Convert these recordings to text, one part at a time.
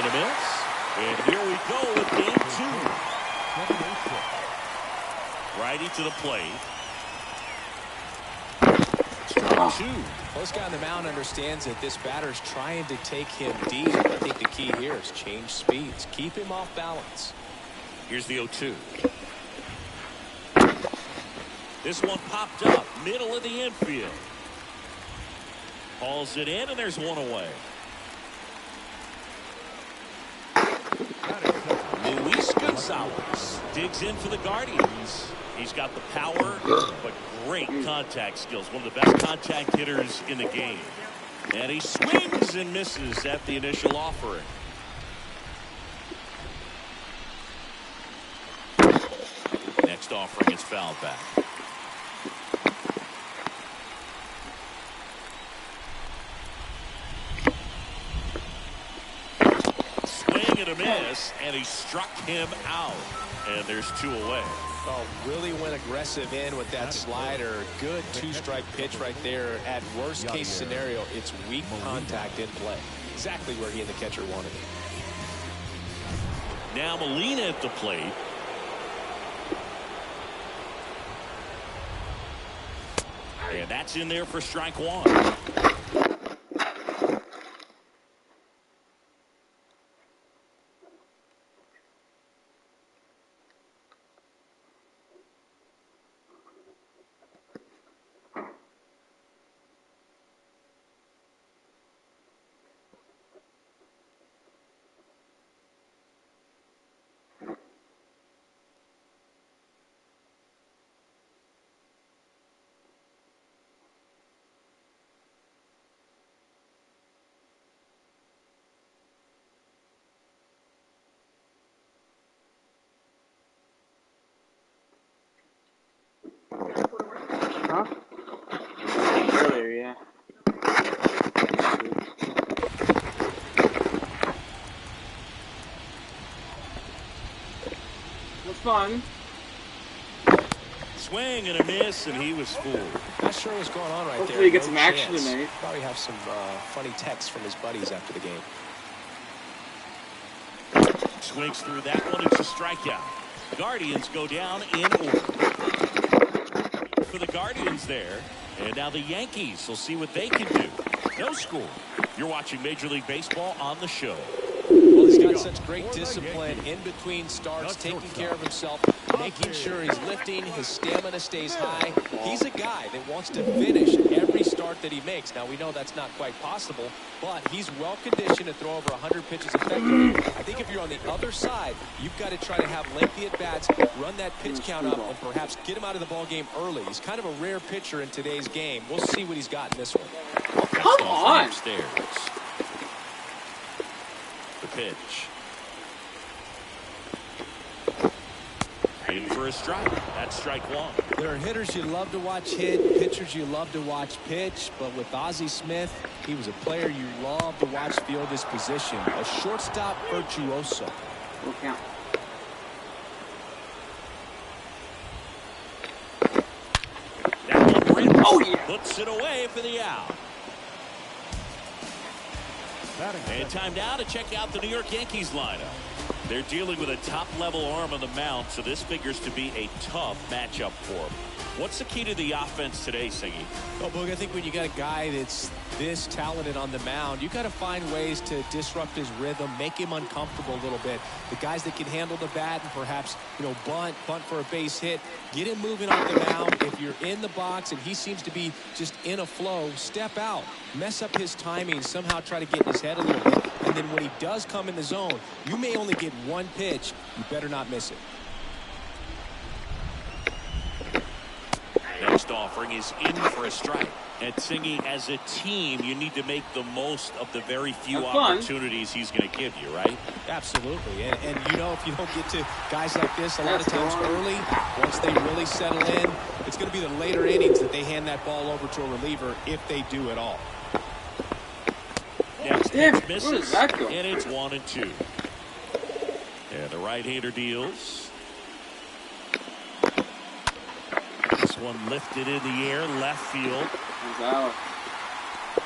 a miss. And here we go with game 2. Righty to the plate. Strike 2. This guy on the mound understands that this batter's trying to take him deep. I think the key here is change speeds. Keep him off balance. Here's the 0-2. This one popped up, middle of the infield. Hauls it in, and there's one away. Luis Gonzalez digs in for the Guardians. He's got the power, but great contact skills. One of the best contact hitters in the game. And he swings and misses at the initial offering. Next offering is fouled back. Swing and a miss, and he struck him out. And there's 2 away. Oh, really went aggressive in with that slider. Good 2-strike pitch right there. At worst case scenario, it's weak contact in play. Exactly where he and the catcher wanted it. Now Molina at the plate. And that's in there for strike 1. Huh? Earlier, yeah. That's fun. Swing and a miss, and he was fooled. Not sure what's going on right there. Hopefully he gets No some action chance. tonight. Probably have some funny texts from his buddies after the game. Swings through that one. It's a strikeout. Guardians go down in order. For the Guardians there. And now the Yankees will see what they can do. No score. You're watching Major League Baseball on the show. Well, he's got such great discipline in between starts, taking care of himself, making sure he's lifting, his stamina stays high. He's a guy that wants to finish every start that he makes. Now, we know that's not quite possible, but he's well-conditioned to throw over 100 pitches effectively. I think if you're on the other side, you've got to try to have lengthy at-bats, run that pitch count up, and perhaps get him out of the ballgame early. He's kind of a rare pitcher in today's game. We'll see what he's got in this one. Come on! Upstairs. The pitch. In for a strike. That's strike 1. There are hitters you love to watch hit, pitchers you love to watch pitch, but with Ozzie Smith, he was a player you love to watch field his position. A shortstop virtuoso. Full count. That one rips. Oh, yeah. Puts it away for the out. And time now to check out the New York Yankees lineup. They're dealing with a top-level arm on the mound, so this figures to be a tough matchup for them. What's the key to the offense today, Singy? Well, Boog, I think when you got a guy that's this talented on the mound, you got to find ways to disrupt his rhythm, make him uncomfortable a little bit. The guys that can handle the bat and perhaps, bunt for a base hit, get him moving off the mound. If you're in the box and he seems to be just in a flow, step out, mess up his timing, somehow try to get in his head a little bit. And then when he does come in the zone, you may only get one pitch. You better not miss it. Next offering is in for a strike. And Singy, as a team, you need to make the most of the very few opportunities he's going to give you, right? Absolutely. And if you don't get to guys like this a lot of times early, once they really settle in, it's going to be the later innings that they hand that ball over to a reliever if they do at all. Next Damn, misses, where does that go? and it's 1-2. And the right-hander deals. This one lifted in the air, left field. Out.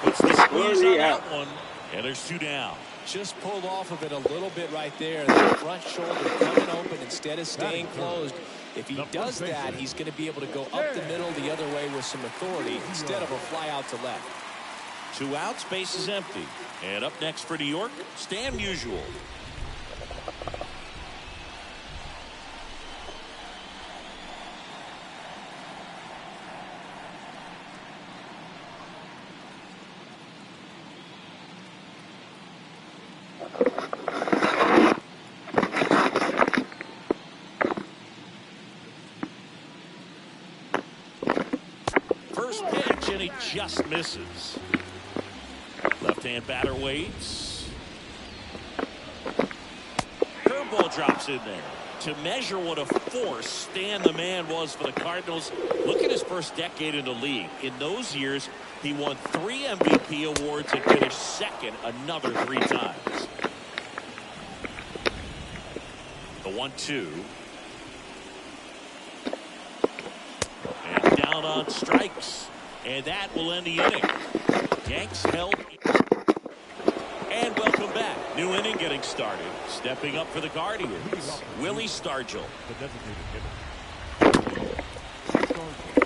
Puts the squeeze on that one, and there's 2 down. Just pulled off of it a little bit right there. That front shoulder coming open instead of staying closed. If he does that, he's going to be able to go up the middle the other way with some authority instead of a fly out to left. 2 outs, base is empty. And up next for New York, Stan Musial. First pitch, and he just misses. Left-hand batter waits. Curveball drops in there. To measure what a force Stan the Man was for the Cardinals, look at his first decade in the league. In those years, he won 3 MVP awards and finished second another 3 times. The 1-2. And down on strikes. And that will end the inning. Yanks held. And welcome back. New inning getting started. Stepping up for the Guardians, Willie Stargell.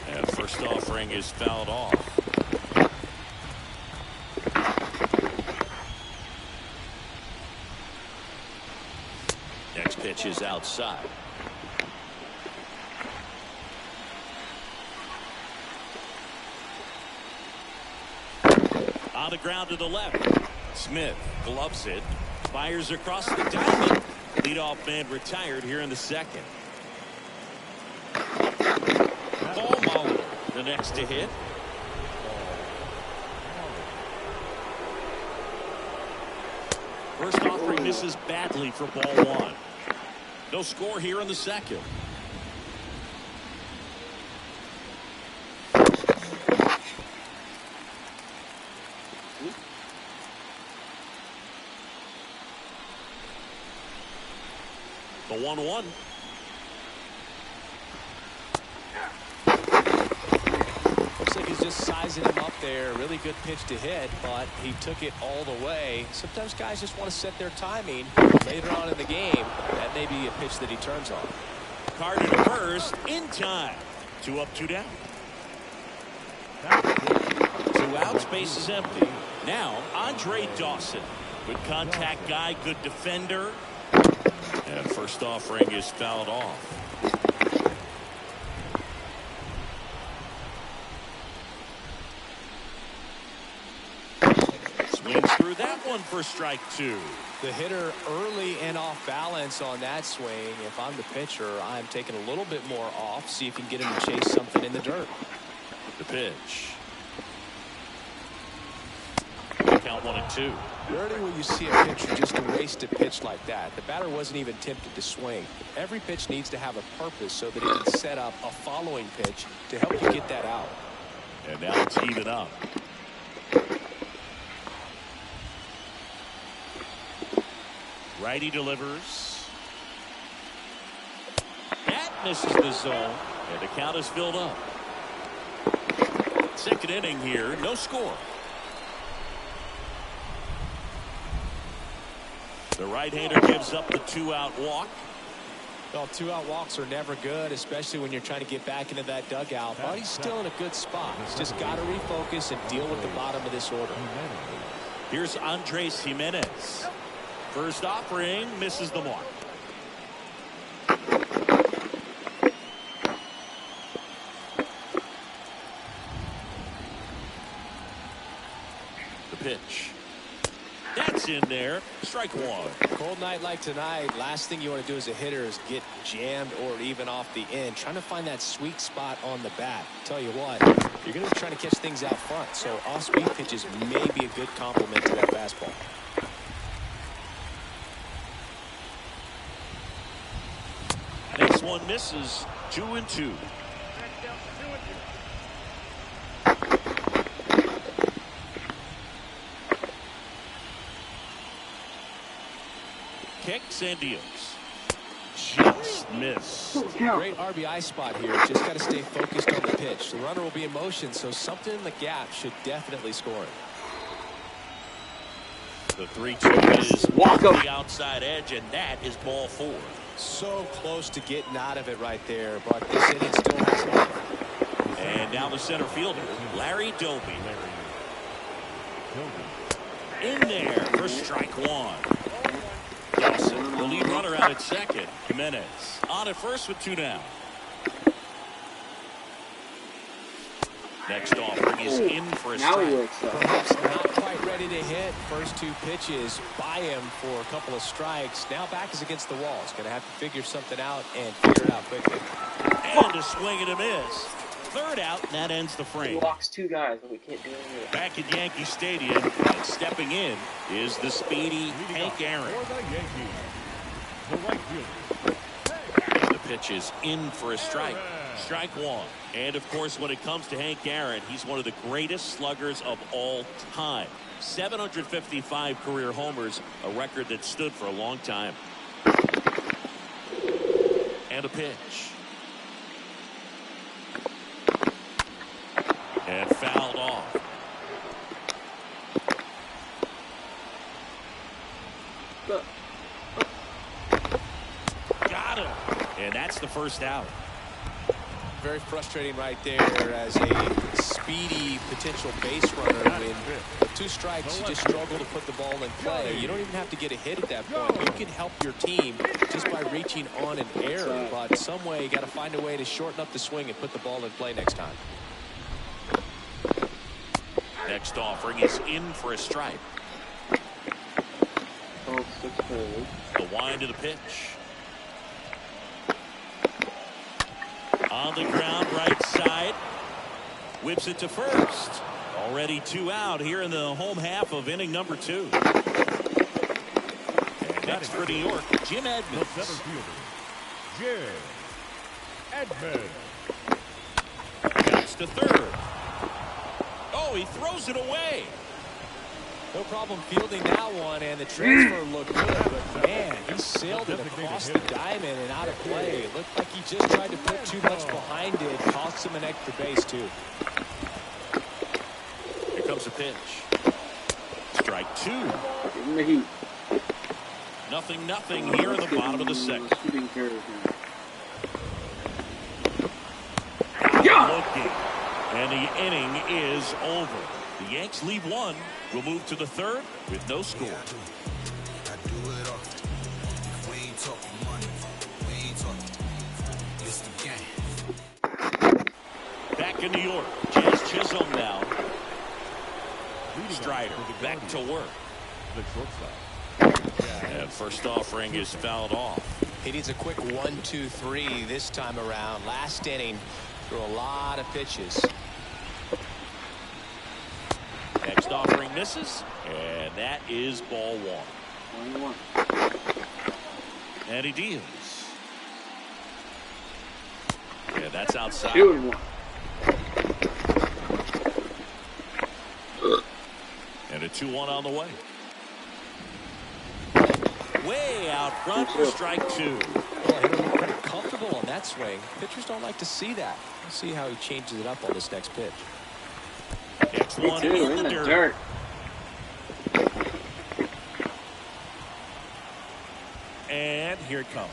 And first offering is fouled off. Next pitch is outside. On the ground to the left. Smith gloves it. Fires across the diamond. Leadoff man retired here in the second. Paul Molitor, the next to hit. First offering misses badly for ball 1. No score here in the second. The 1-1. Looks like he's just sizing him up there. Really good pitch to hit, but he took it all the way. Sometimes guys just want to set their timing later on in the game. That may be a pitch that he turns on. Carter to first in time. 2 up, 2 down. 2 outs, base is empty. Now Andre Dawson. Good contact guy, good defender. And first offering is fouled off. Swings through that one for strike 2. The hitter early and off balance on that swing. If I'm the pitcher, I'm taking a little bit more off. See if you can get him to chase something in the dirt. The pitch. Count 1-2. Rarely will you see a pitcher just waste a pitch like that. The batter wasn't even tempted to swing. Every pitch needs to have a purpose so that he can set up a following pitch to help you get that out. And now it's even up. Righty delivers. That misses the zone. And the count is filled up. Second inning here, no score. The right-hander gives up the 2-out walk. Well, 2-out walks are never good, especially when you're trying to get back into that dugout. But he's still in a good spot. He's just got to refocus and deal with the bottom of this order. Here's Andres Gimenez. First offering misses the mark. The pitch. That's in there. Strike 1. Cold night like tonight, last thing you want to do as a hitter is get jammed or even off the end. Trying to find that sweet spot on the bat. Tell you what, you're going to be trying to catch things out front. So off-speed pitches may be a good complement to that fastball. Next one misses. 2-2. Kicks and deals. Just miss. Great RBI spot here. Just got to stay focused on the pitch. The runner will be in motion, so something in the gap should definitely score it. The 3-2 is Walk off him. the outside edge, and that is ball 4. So close to getting out of it right there, but this inning still has life. And now the center fielder, Larry Doby. In there for strike 1. Dawson, the lead runner out at second. Jimenez on at first with 2 down. Next offering is in for a Now he strike. wakes up. Perhaps not quite ready to hit. First 2 pitches by him for a couple of strikes. Now back is against the wall. He's going to have to figure something out and figure it out quickly. And a swing and a miss. Third out, and that ends the He frame. walks 2 guys, but we can't do anything with it. Back at Yankee Stadium, and stepping in is the speedy Hank Aaron. And the pitch is in for a strike. Strike 1. And of course, when it comes to Hank Aaron, he's one of the greatest sluggers of all time. 755 career homers, a record that stood for a long time. And a pitch. And fouled off. Got him. And that's the first out. Very frustrating right there as a speedy potential base runner. With 2 strikes, you just struggle to put the ball in play. You don't even have to get a hit at that point. You can help your team just by reaching on an error, but some way you got to find a way to shorten up the swing and put the ball in play next time. Next offering is in for a strike. The wind of the pitch. On the ground, right side. Whips it to first. Already 2 out here in the home half of inning number 2. And next for New York, Jim Edmonds. The center fielder, Jim Edmonds. That's to third. Oh, he throws it away. No problem fielding that one, and the transfer looked good, but man, he sailed it across the diamond and out of play. It looked like he just tried to put too much behind it, cost him an extra base too. Here comes a pitch. Strike 2. Give him the heat. 0-0 here in the bottom of the second. Shooting care of him. Looking. And the inning is over. The Yanks lead 1. We'll move to the 3rd with no score. I do it often. If we ain't talking money, we ain't talking. It's the game. Back in New York, Jazz Chisholm now. Strider back to work. The shortstop. And first offering is fouled off. He needs a quick 1-2-3 this time around. Last inning, threw a lot of pitches. Next offering misses, and that is ball 1. 1-1. And he deals. Yeah, that's outside. 2-1. And a 2-1 on the way. Way out front for strike 2. Well, he looked pretty comfortable on that swing. Pitchers don't like to see that. We'll see how he changes it up on this next pitch. Next one Two in the dirt. And here it comes.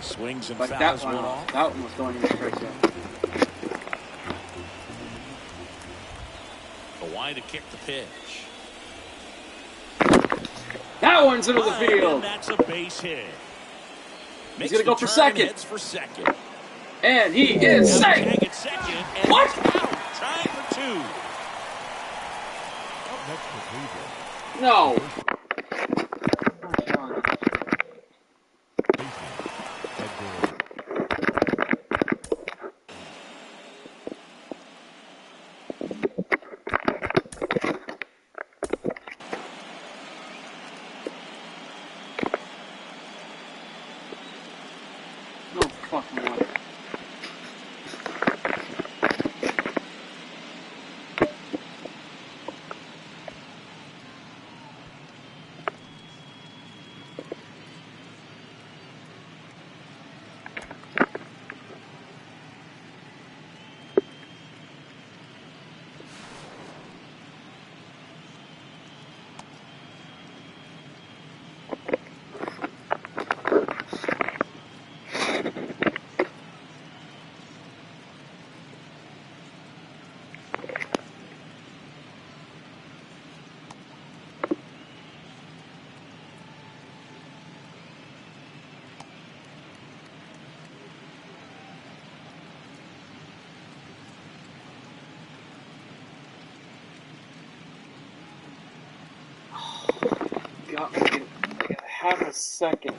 Swings and Like fouls that one. one off. That one was going in the strike zone. The wide to kick the pitch. That one's into the And field. that's a base hit. He's gonna go for turn, second. hits for second. And he is Now safe. Tag at second. And What? it's out. Time for 2. Up next for Cleveland. No. No fucking way. got me like a half a second.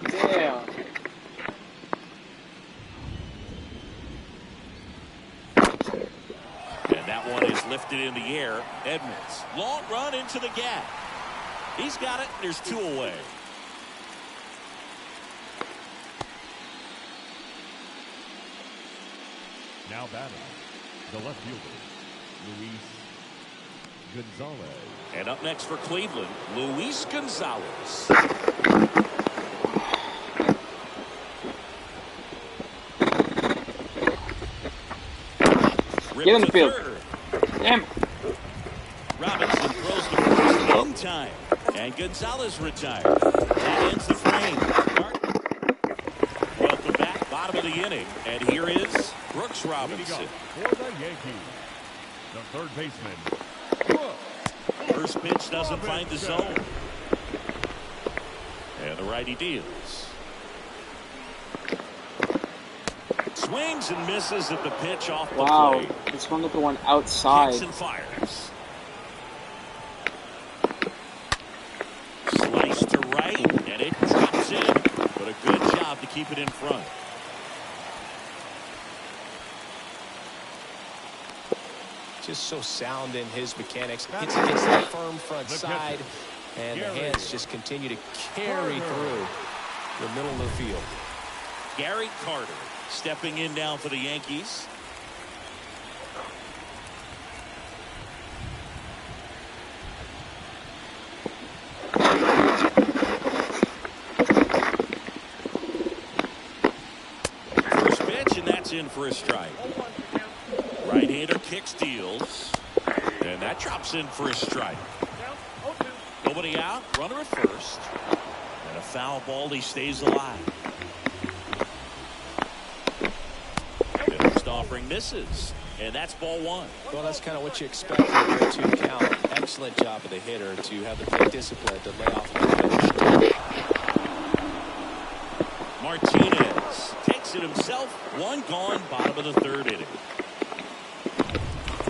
Damn. And that one is lifted in the air. Edmonds. Long run into the gap. He's got it. There's 2 away. Now batting, the left fielder, Luis Gonzalez. And up next for Cleveland, Luis Gonzalez. Get in the field. Damn. Robinson throws the first in time. And Gonzalez retired. That ends the frame. Welcome back. Bottom of the inning. And here is Brooks Robinson. For the Yankees, the third baseman, First pitch doesn't find the zone. And the righty deals. Swings and misses at the pitch off the Wow. plate. He swung at the one outside. Hits and fires. Slice to right, and it drops in. But a good job to keep it in front. Just so sound in his mechanics. Hits against that firm front side, and the hands just continue to carry through the middle of the field. Gary Carter stepping in now for the Yankees. First pitch, and that's in for a strike. Right-hander kicks, deals, and that drops in for a strike. Nobody out, runner at first, and a foul ball. He stays alive. The first offering misses, and that's ball 1. Well, that's kind of what you expect from a 0-2 count. Excellent job of the hitter to have the plate discipline to lay off the pitch. Martinez takes it himself. 1 gone, bottom of the 3rd inning.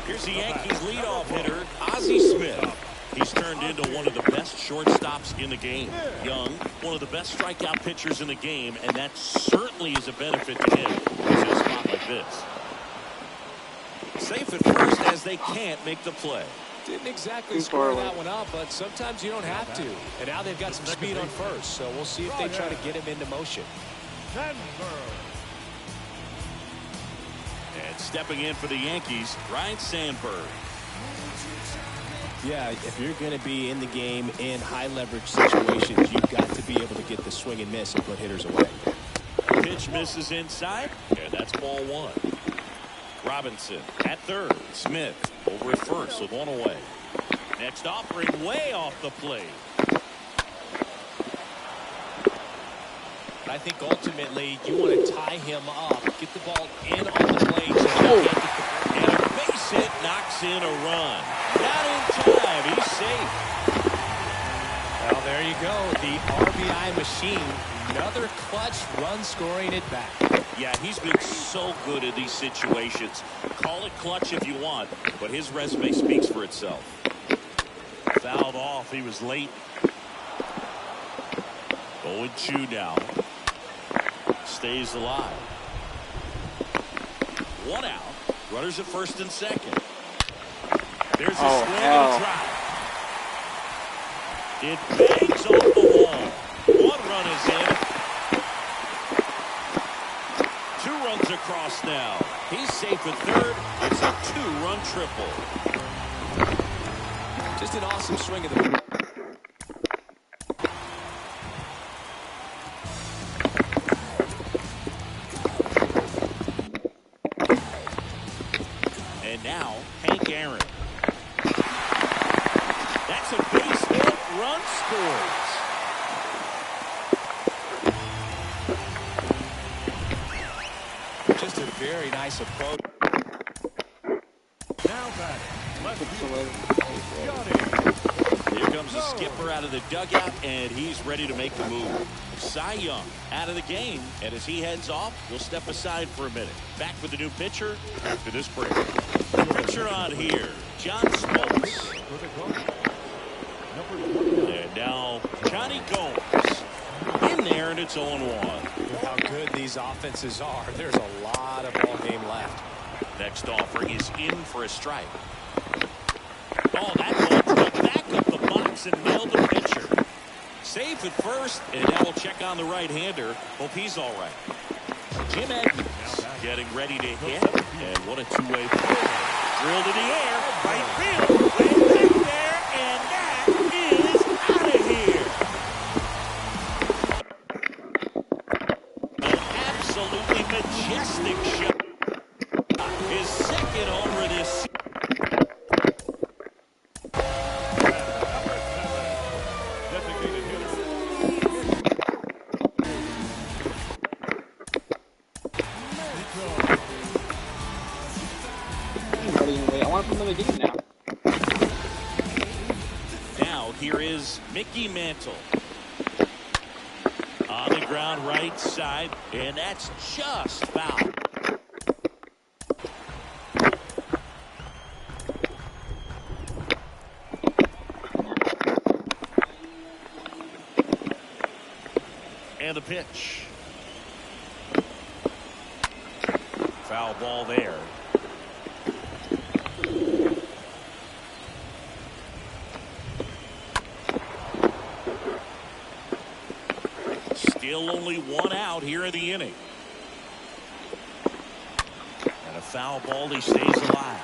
Here's the Yankees leadoff hitter, Ozzie Smith. He's turned into one of the best shortstops in the game. Young, one of the best strikeout pitchers in the game, and that certainly is a benefit to him in a spot like this. Safe at first as they can't make the play. Didn't exactly square that one up, but sometimes you don't have to. And now they've got some speed on first, so we'll see if they try to get him into motion. And stepping in for the Yankees, Ryne Sandberg. Yeah, if you're going to be in the game in high leverage situations, you've got to be able to get the swing and miss and put hitters away. Pitch misses inside, and that's ball 1. Robinson at 3rd. Smith over at 1st with 1 away. Next offering way off the plate. I think ultimately you want to tie him up, get the ball in on the plate. And a base hit knocks in a run. Not in time. He's safe. Well, there you go. The RBI machine. Another clutch run scoring at bat. Yeah, he's been so good in these situations. Call it clutch if you want, but his resume speaks for itself. Fouled off. He was late. 0-2 now. Stays alive. 1 out. Runners at 1st and 2nd. There's a swing and a drive. It bangs off the wall. 1 run is in. 2 runs across now. He's safe at 3rd. It's a 2-run triple. Just an awesome swing of the... And now, Hank Aaron. That's a base hit. Run scores. Just a very nice approach. Now batting, left fielder, Here comes the skipper out of the dugout, and he's ready to make the move. Cy Young out of the game, and as he heads off, we'll step aside for a minute. Back with the new pitcher after this break. Pitcher on here, John Smoltz. for the Cardinals. Number 20, And now Johnny Gomes in there, and it's 0-1. How good these offenses are. There's a lot of ball game left. Next offering is in for a strike. Oh, that ball drove back up the box and nailed the pitcher. Safe at first, and now we'll check on the right-hander. Hope he's all right. Jim Edmonds getting ready to hit, and what a two-way play. Drilled in the air, right field, way back there, and that is out of here. An absolutely majestic shot. His second homer this season. Designated hitter. I want to put them in the game now. Now here is Mickey Mantle. On the ground right side, and that's just foul. And the pitch. Foul ball there. Still only one out here in the inning. And a foul ball, he stays alive.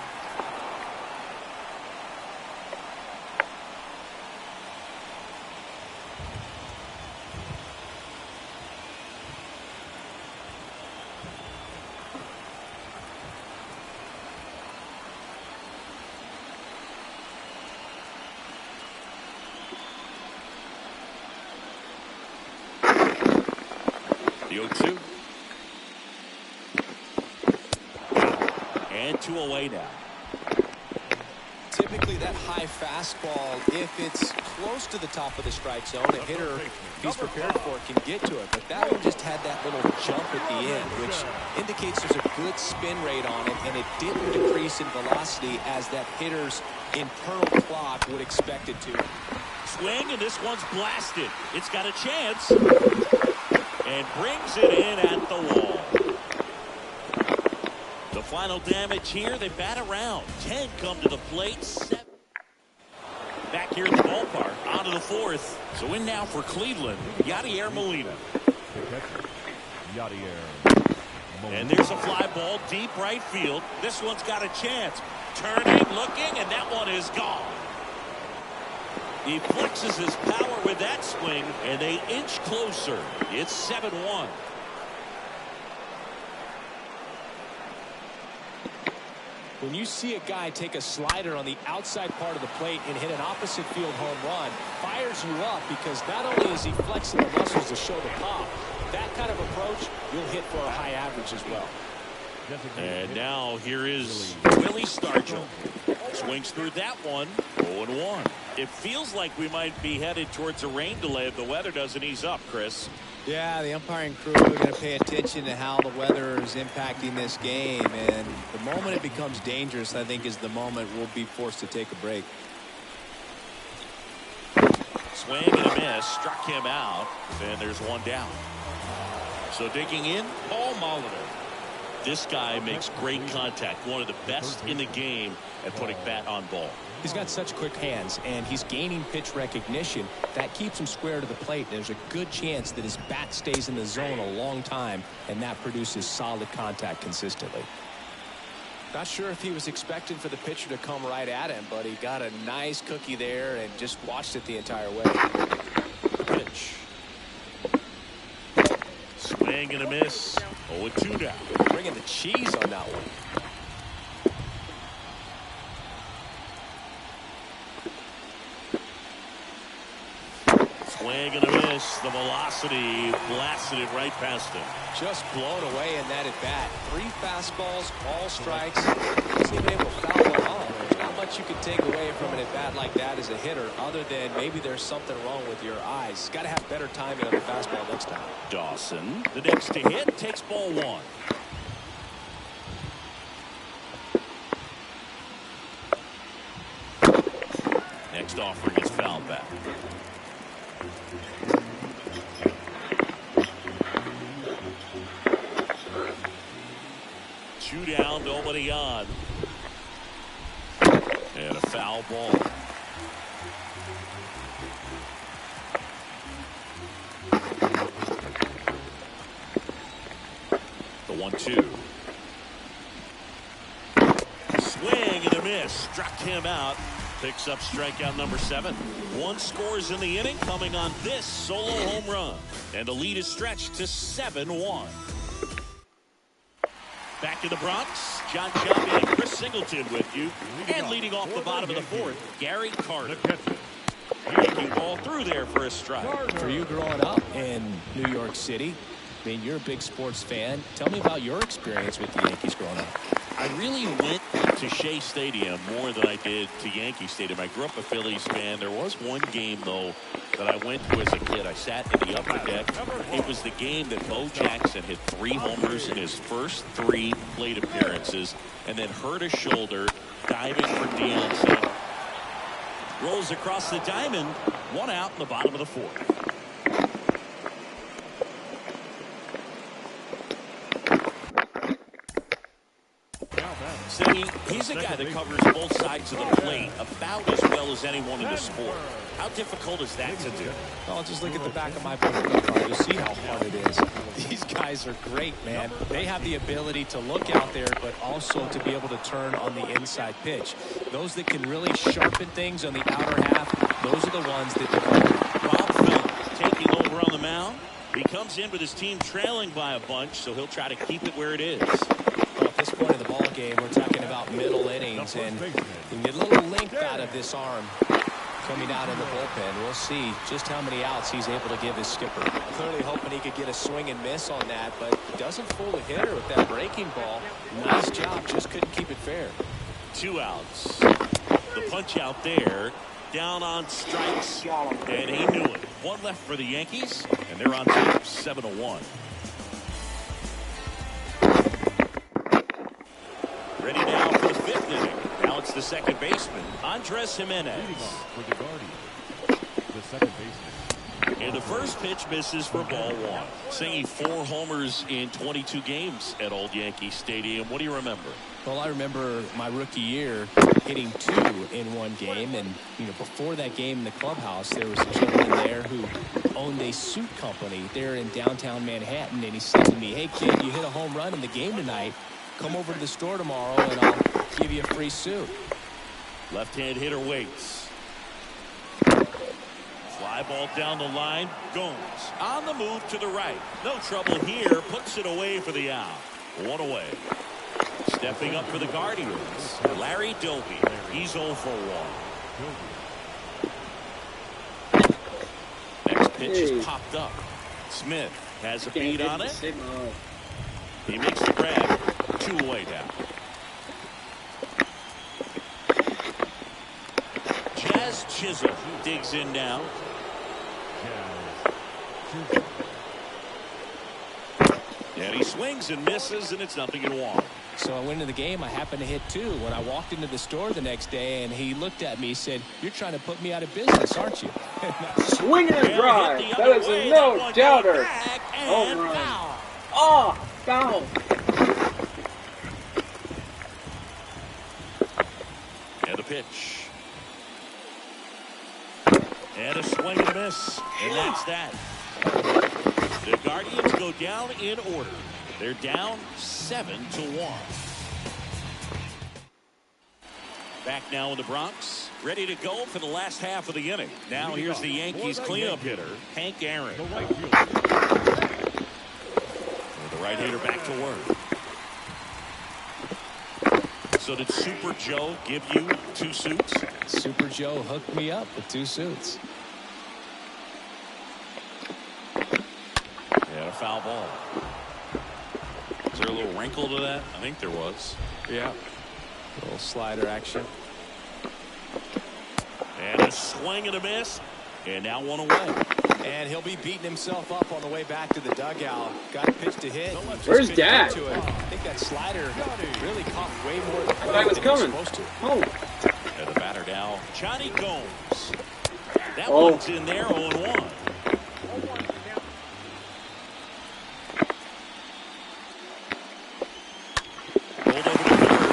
The 0-2. And 2 away now. Typically that high fastball, if it's close to the top of the strike zone, a hitter, if he's prepared for it, can get to it. But that one just had that little jump at the end, which indicates there's a good spin rate on it, and it didn't decrease in velocity as that hitter's internal clock would expect it to. Swing, and this one's blasted. It's got a chance. And brings it in at the wall. The final damage here, they bat around. 10 come to the plate. 7 back here at the ballpark. On to the 4th. So in now for Cleveland, Yadier Molina. The catcher, Yadier Molina. And there's a fly ball deep right field. This one's got a chance. Turning, looking, and that one is gone. He flexes his power with that swing, and they inch closer. It's 7-1. When you see a guy take a slider on the outside part of the plate and hit an opposite field home run, fires you up because not only is he flexing the muscles to show the pop, that kind of approach, you'll hit for a high average as well. And now here is Willie Stargell. Swings through that one. 0-1. It feels like we might be headed towards a rain delay if the weather doesn't ease up, Chris. Yeah, the umpiring crew are going to pay attention to how the weather is impacting this game. And the moment it becomes dangerous, I think, is the moment we'll be forced to take a break. Swing and a miss. Struck him out. And there's one down. So digging in, Paul Molitor. This guy makes great contact. One of the best in the game at putting bat on ball. He's got such quick hands, and he's gaining pitch recognition. That keeps him square to the plate. There's a good chance that his bat stays in the zone a long time, and that produces solid contact consistently. Not sure if he was expecting for the pitcher to come right at him, but he got a nice cookie there and just watched it the entire way. Pitch. Swing and a miss. 0-2 down. Bringing the cheese on that one. Swing and a miss. The velocity blasted it right past him. Just blown away in that at bat. 3 fastballs, all strikes. Wasn't even able to foul one off. There's not much you can take away from an at bat like that as a hitter, other than maybe there's something wrong with your eyes. Got to have better timing on the fastball next time. Dawson, the next to hit, takes ball 1. Next offering is fouled back. 20 on. And a foul ball. The 1-2. Swing and a miss. Struck him out. Picks up strikeout number 7. 1 scores in the inning, coming on this solo home run. And the lead is stretched to 7-1. Back in the Bronx, John Shelby and Chris Singleton with you. And leading off the bottom of the 4th, Gary Carter. Yanking ball through there for a strike. For you growing up in New York City, I mean, you're a big sports fan. Tell me about your experience with the Yankees growing up. I really went to Shea Stadium more than I did to Yankee Stadium. I grew up a Phillies fan. There was one game, though, that I went to as a kid. I sat in the upper deck. It was the game that Bo Jackson hit 3 homers in his first 3 plate appearances and then hurt his shoulder diving for Deion Sanders. Rolls across the diamond. 1 out in the bottom of the 4th. See, he's a guy that covers both sides of the plate about as well as anyone in the sport. How difficult is that to do? Well, just look at the back of my baseball card. You see how hard it is. These guys are great, man. They have the ability to look out there, but also to be able to turn on the inside pitch. Those that can really sharpen things on the outer half, those are the ones that develop. Rob Felt taking over on the mound. He comes in with his team trailing by a bunch, so he'll try to keep it where it is. Well, at this point in the ball game, we're talking about middle innings, and you get a little length out of this arm coming out in the bullpen. We'll see just how many outs he's able to give his skipper. Clearly hoping he could get a swing and miss on that, but doesn't fool the hitter with that breaking ball. Nice job, just couldn't keep it fair. 2 outs. The punch out there. Down on strikes, and he knew it. 1 left for the Yankees, and they're on top 7-1. Ready now for the 5th inning. Now it's the second baseman, Andres Jimenez. For the Guardians, the second baseman. And the first pitch misses for ball 1. Singing 4 homers in 22 games at Old Yankee Stadium. What do you remember? Well, I remember my rookie year hitting 2 in 1 game, and before that game in the clubhouse, there was a gentleman there who owned a suit company there in downtown Manhattan, and he said to me, "Hey kid, you hit a home run in the game tonight. Come over to the store tomorrow, and I'll give you a free suit." Left-hand hitter waits. Fly ball down the line. Gomes on the move to the right. No trouble here. Puts it away for the out. 1 away. Stepping up for the Guardians, Larry Doby. He's 0 for 1. Next pitch is popped up. Smith has a beat on it. He makes the grab. 2 away now. Jazz Chisholm digs in now. And he swings and misses, and it's 0-1. So I went into the game. I happened to hit 2 when I walked into the store the next day, and he looked at me and said, "You're trying to put me out of business, aren't you?" Swing and a drive. That is a no-doubter. Home run. Oh, foul. And the pitch. And a swing and a miss. And that's that. The Guardians go down in order. They're down 7-1. Back now in the Bronx. Ready to go for the last half of the inning. Now here's the Yankees cleanup hitter, Hank Aaron. The right fielder. The right hitter back to work. So did Super Joe give you 2 suits? Super Joe hooked me up with 2 suits. And a foul ball. Is there a little wrinkle to that? I think there was. Yeah. A little slider action. And a swing and a miss. And now 1 away. And he'll be beating himself up on the way back to the dugout. Got a pitch to hit. Where's Dad? To it. I think that slider really caught way more than I was coming. supposed to. Oh. And the batter now, Johnny Gomes. That Oh. one's in there, 0-1. Rolled over to third.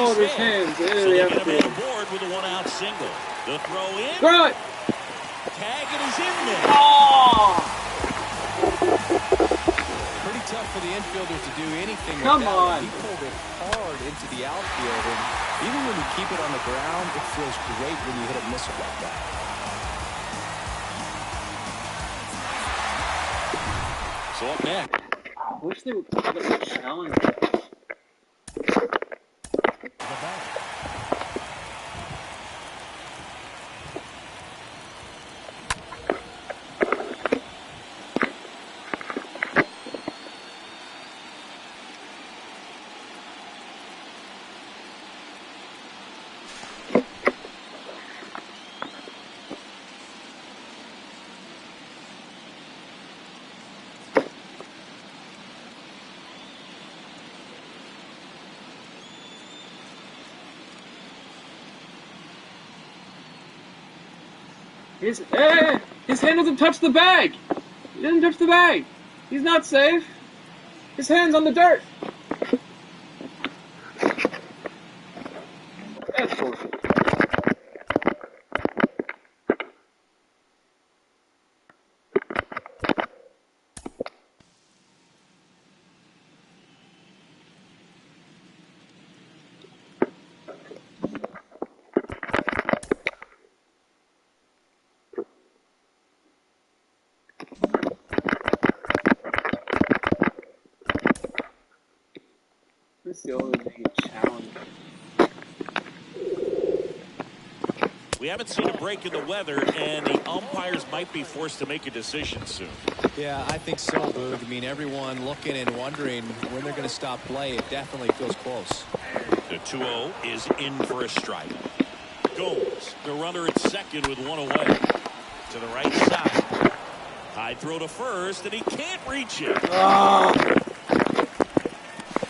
Oh, there's hands. So they get him on the board with a one-out single. The throw in. Throw it. Tag, and he's in there. Oh! Pretty tough for the infielders to do anything. Come with that. on. He pulled it hard into the outfield, and even when you keep it on the ground, it feels great when you hit a missile like that. So up next. I wish they would give us a challenge. His hand doesn't touch the bag. He doesn't touch the bag. He's not safe. His hand's on the dirt. That's bullshit. That's the only thing a challenge. We haven't seen a break in the weather, and the umpires might be forced to make a decision soon. Yeah, I think so, Boog. I mean, everyone looking and wondering when they're going to stop play. It definitely feels close. The 2-0 is in for a strike. Goes the runner at second with one away. To the right side. High throw to first, and he can't reach it.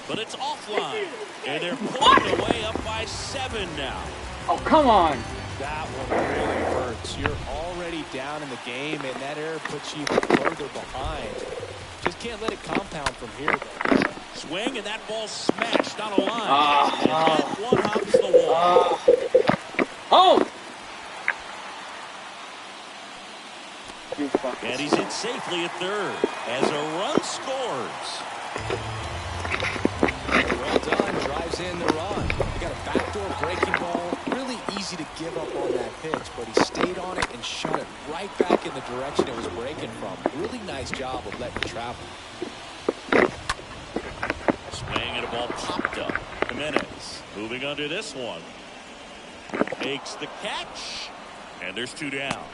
But it's offline, and they're pulling away up by 7 now. Oh, come on. That one really hurts. You're already down in the game, and that error puts you even further behind. Just can't let it compound from here, though. Swing, and that ball smashed on a line. And that one hops the wall. Oh! And he's in safely at third as a run scores. Well done. Drives in the run. They got a backdoor breaking ball. Really easy to give up on that pitch, but he stayed on it and shot it right back in the direction it was breaking from. Really nice job of letting it travel. Swing, and a ball popped up. Jimenez moving under this one. Makes the catch. And there's 2 down.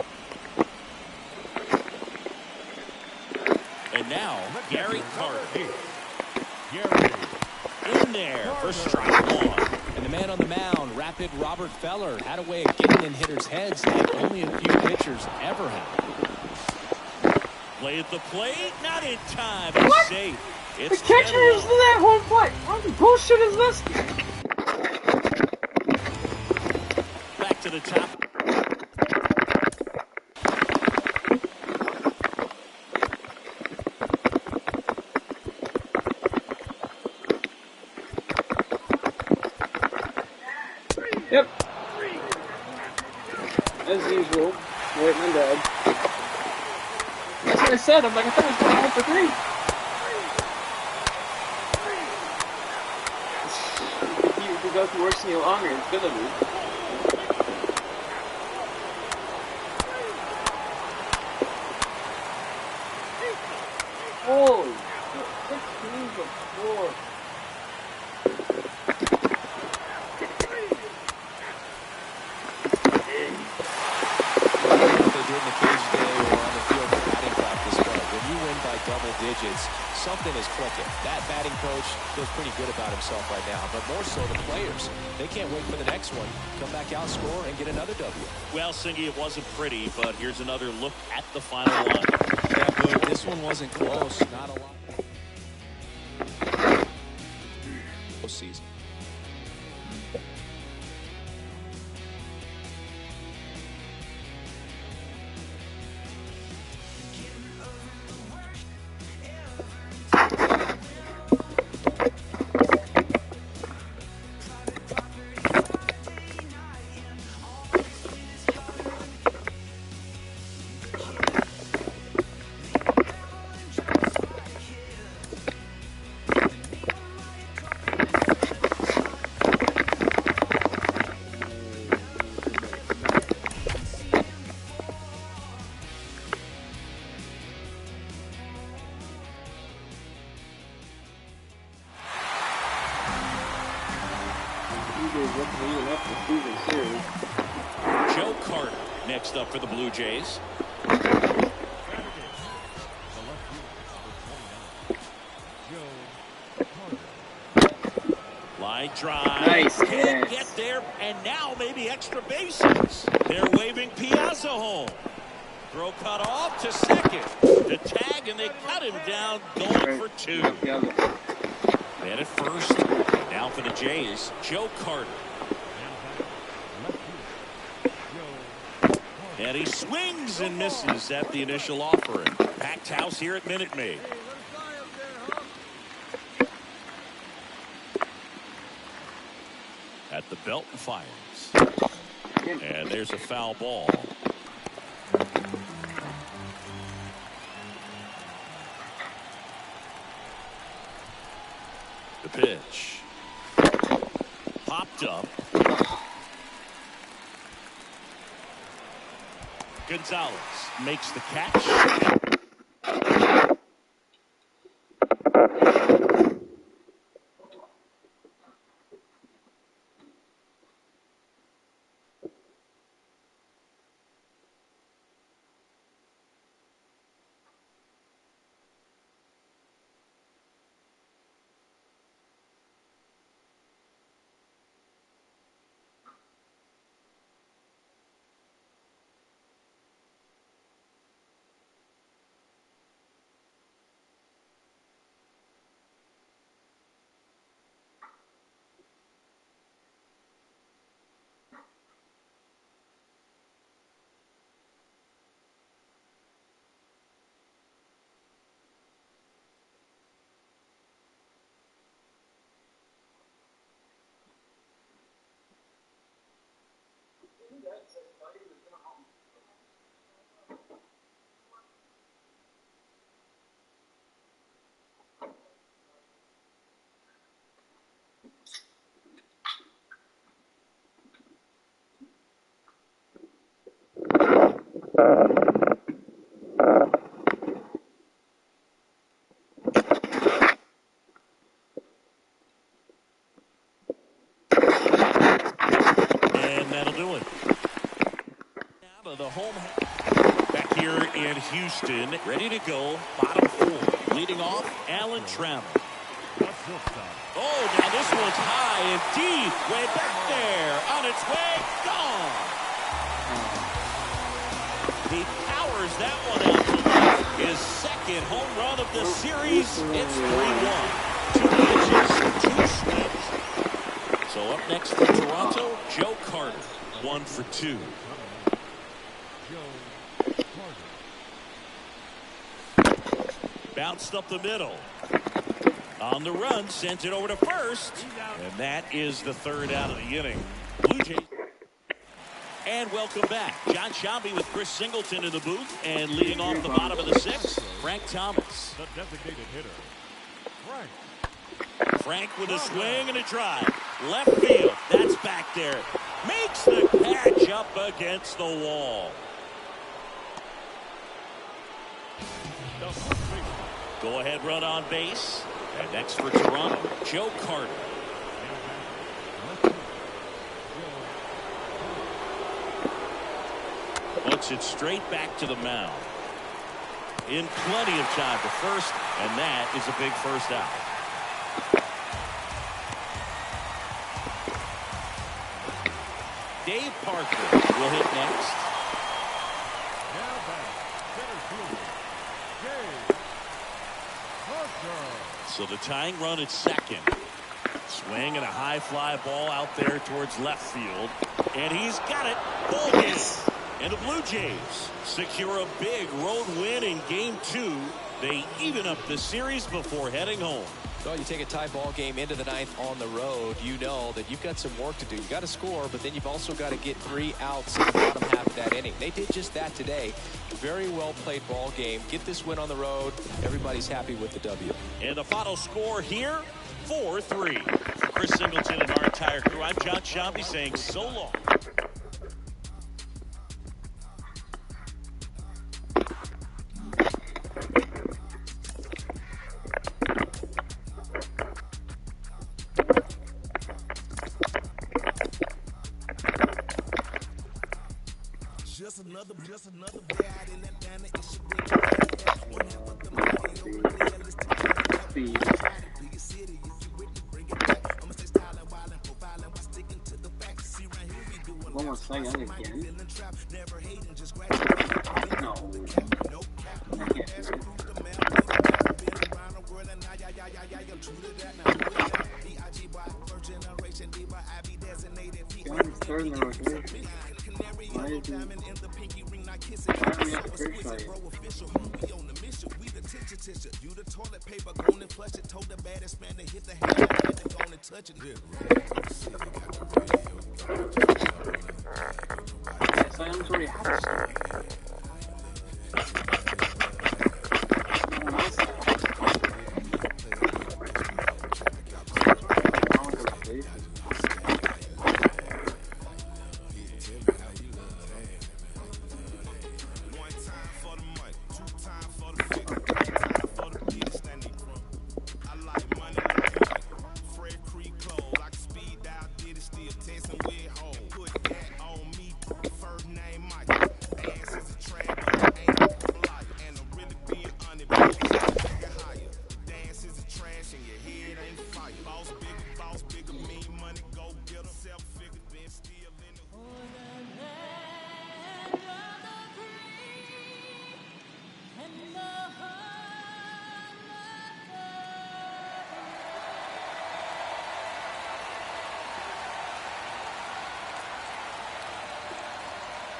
And now, Gary Carter. In there for strike 1. And the man on the mound, rapid Robert Feller, had a way of getting in hitters' heads like only a few pitchers ever have. Play at the plate, not in time. It's safe. It's The catcher is that home plate. What bullshit is this? back to the top. Yep. As usual, waiting on Dad. That's what I said. I'm like, I thought I was going home for 3. If you go through worse any longer, it's gonna be. Holy shit, 16 before. Digits, something is clicking. That batting coach feels pretty good about himself right now, but more so the players. They can't wait for the next one. Come back out, score, and get another W. Well, Singy, it wasn't pretty, but here's another look at the final one. Yeah, but this one wasn't close. Not a lot. Postseason. looking even up the season series. Joe Carter next up for the Blue Jays. Line drive. Nice Can't catch. get there, and now maybe extra bases. They're waving Piazza home. Throw cut off to second. The tag, and they cut him down, going for 2. Man at first. Now for the Jays, Joe Carter. And he swings and misses at the initial offering. Packed house here at Minute Maid. At the belt and fires. And there's a foul ball. The pitch. Popped up. Gonzalez makes the catch. The home back here in Houston, ready to go. Bottom 4, leading off Alan Trammell. Oh, now this one's high and deep, way back there, on its way, gone. He powers that one out to left. His second home run of the series. It's 3-1. 2 pitches, 2 swings. So up next for Toronto, Joe Carter, 1 for 2. Bounced up the middle. On the run, sent it over to first. And that is the 3rd out of the inning. Blue Jays. And welcome back. John Sciambi with Chris Singleton in the booth. And leading off the bottom of the 6th, Frank Thomas. The designated hitter, Frank. Frank with a swing and a drive. Left field. That's back there. Makes the catch up against the wall. Go ahead run on base. And next for Toronto, Joe Carter. Puts it straight back to the mound. In plenty of time to first, and that is a big first out. Dave Parker will hit next. So the tying run at second. Swing and a high fly ball out there towards left field. And he's got it. Ball game. And the Blue Jays secure a big road win in Game 2. They even up the series before heading home. Well, you take a tie ball game into the 9th on the road, you know that you've got some work to do. You've got to score, but then you've also got to get 3 outs in the bottom half of that inning. They did just that today. Very well played ball game. Get this win on the road. Everybody's happy with the W. And the final score here, 4-3. For Chris Singleton and our entire crew, I'm John Sciambi saying so long. Speed. One more second again. No. I can't do it. John is third in the rotation. Why is he? Why do we have to first try it? So I'm already had a story. No one else has. I want to go to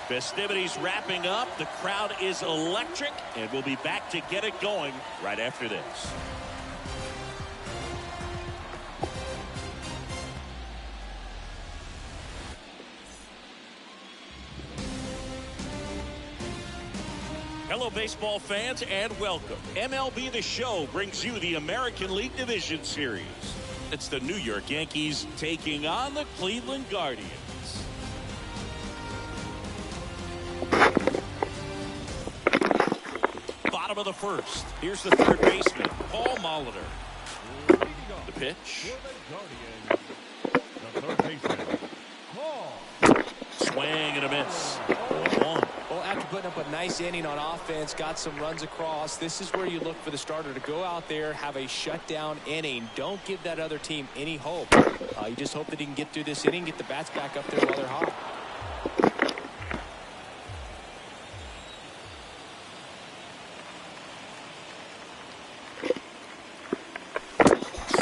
Festivities wrapping up. The crowd is electric, and we'll be back to get it going right after this. Hello, baseball fans, and welcome. MLB The Show brings you the American League Division Series. It's the New York Yankees taking on the Cleveland Guardians. Bottom of the first. Here's the third baseman, Paul Molitor. The pitch. The third baseman, Paul. Swing and a miss. 1-1. Well, after putting up a nice inning on offense, got some runs across, this is where you look for the starter to go out there, have a shutdown inning. Don't give that other team any hope. You just hope that he can get through this inning, get the bats back up there while they're hot.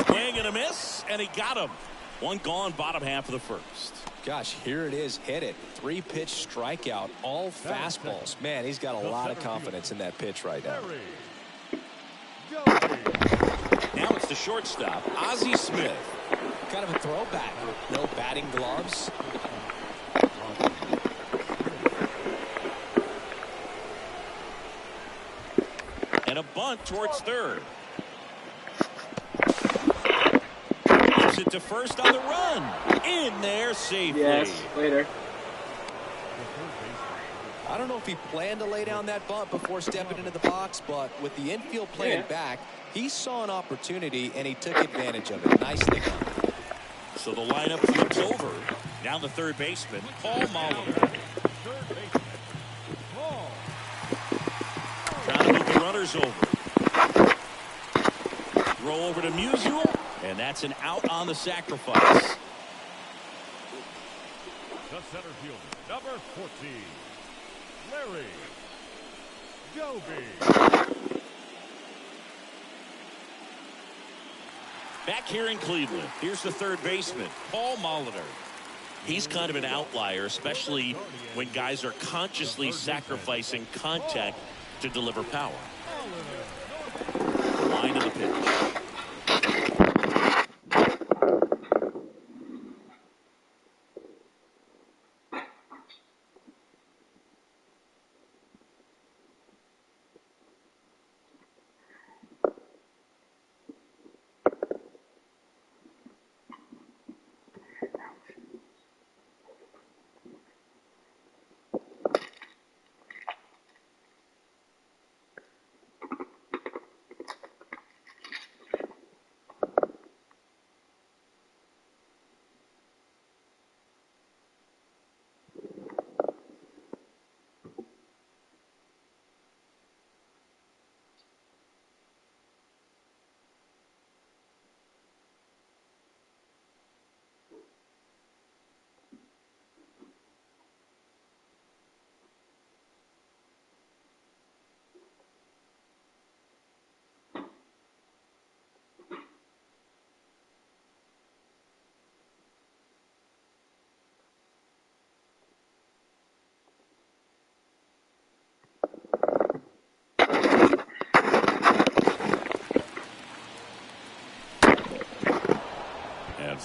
Swing and a miss, and he got him. One gone, bottom half of the first. Gosh, here it is. Hit it. 3-pitch strikeout. All fastballs. Man, he's got a lot of confidence in that pitch right now. Now it's the shortstop, Ozzie Smith. Kind of a throwback. No batting gloves. And a bunt towards third. It to first on the run. In there safely. Yes, later. I don't know if he planned to lay down that bunt before stepping into the box, but with the infield playing back, he saw an opportunity and he took advantage of it. Nicely done. So the lineup flips over. Now the third baseman, Paul Molitor. Trying to move the runners over. Throw over to Musial. And that's an out on the sacrifice. The center fielder, number 14, Larry Doby. Back here in Cleveland, here's the third baseman, Paul Molitor. He's kind of an outlier, especially when guys are consciously sacrificing contact to deliver power. Line of the pitch.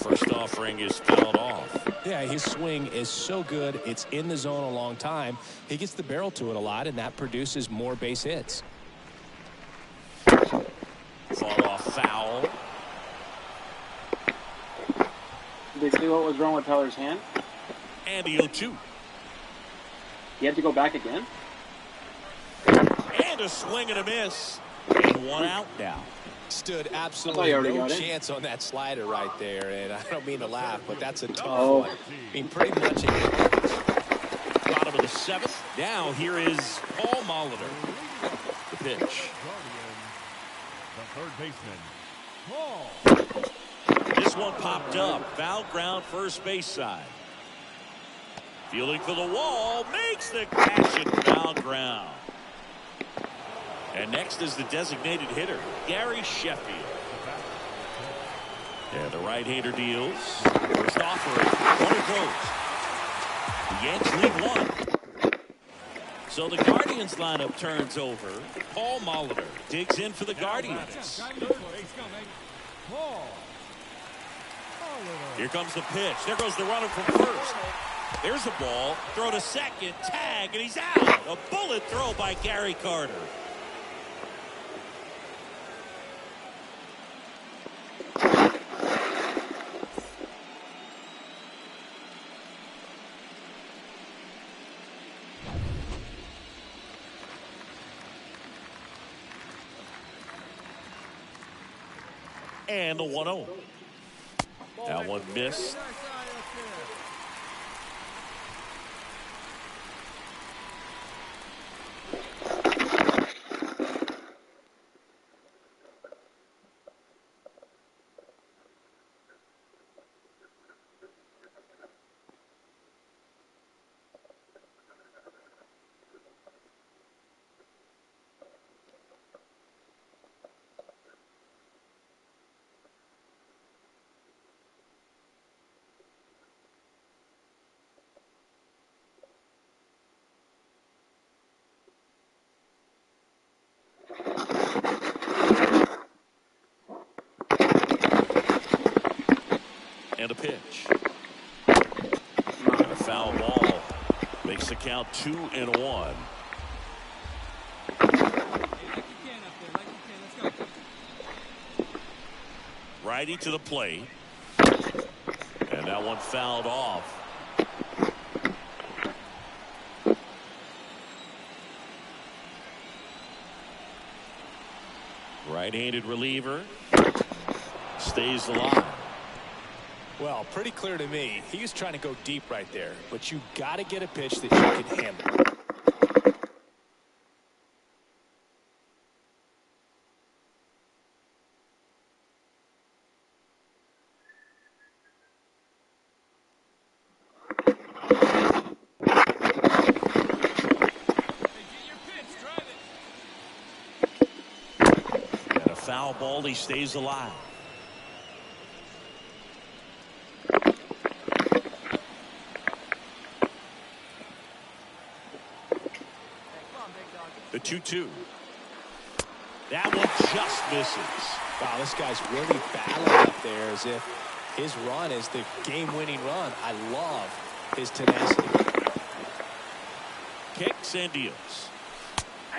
First offering is fouled off. Yeah, his swing is so good. It's in the zone a long time. He gets the barrel to it a lot, and that produces more base hits. Fall off foul. Did they see what was wrong with Tyler's hand? And the 0-2. He had to go back again? And a swing and a miss. And one out now. Stood I absolutely already no got it. chance on that slider right there, and I don't mean to laugh, but that's a tough Oh. one. I mean, pretty much Bottom of the seventh. Now here is Paul Molitor. The pitch. The third baseman, Paul. This one popped up. Foul ground first base side. Fielding for the wall. Makes the catch and foul ground. And next is the designated hitter, Gary Sheffield. And the right-hander deals. First offering. One it goes. The Yanks lead one. So the Guardians lineup turns over. Paul Molitor digs in for the Guardians. Here comes the pitch. There goes the runner from first. There's a ball. Throw to second. Tag, and he's out. A bullet throw by Gary Carter. And the 1-0. That one missed. And a pitch. And a foul ball. Makes the count 2-1. Righty to the plate. And that one fouled off. Right-handed reliever. Stays alive. well, pretty clear to me. He was trying to go deep right there, but you got to get a pitch that you can handle. And a foul ball, he stays alive. The 2-2. That one just misses. Wow, this guy's really battling up there as if his run is the game-winning run. I love his tenacity. Kicks and deals.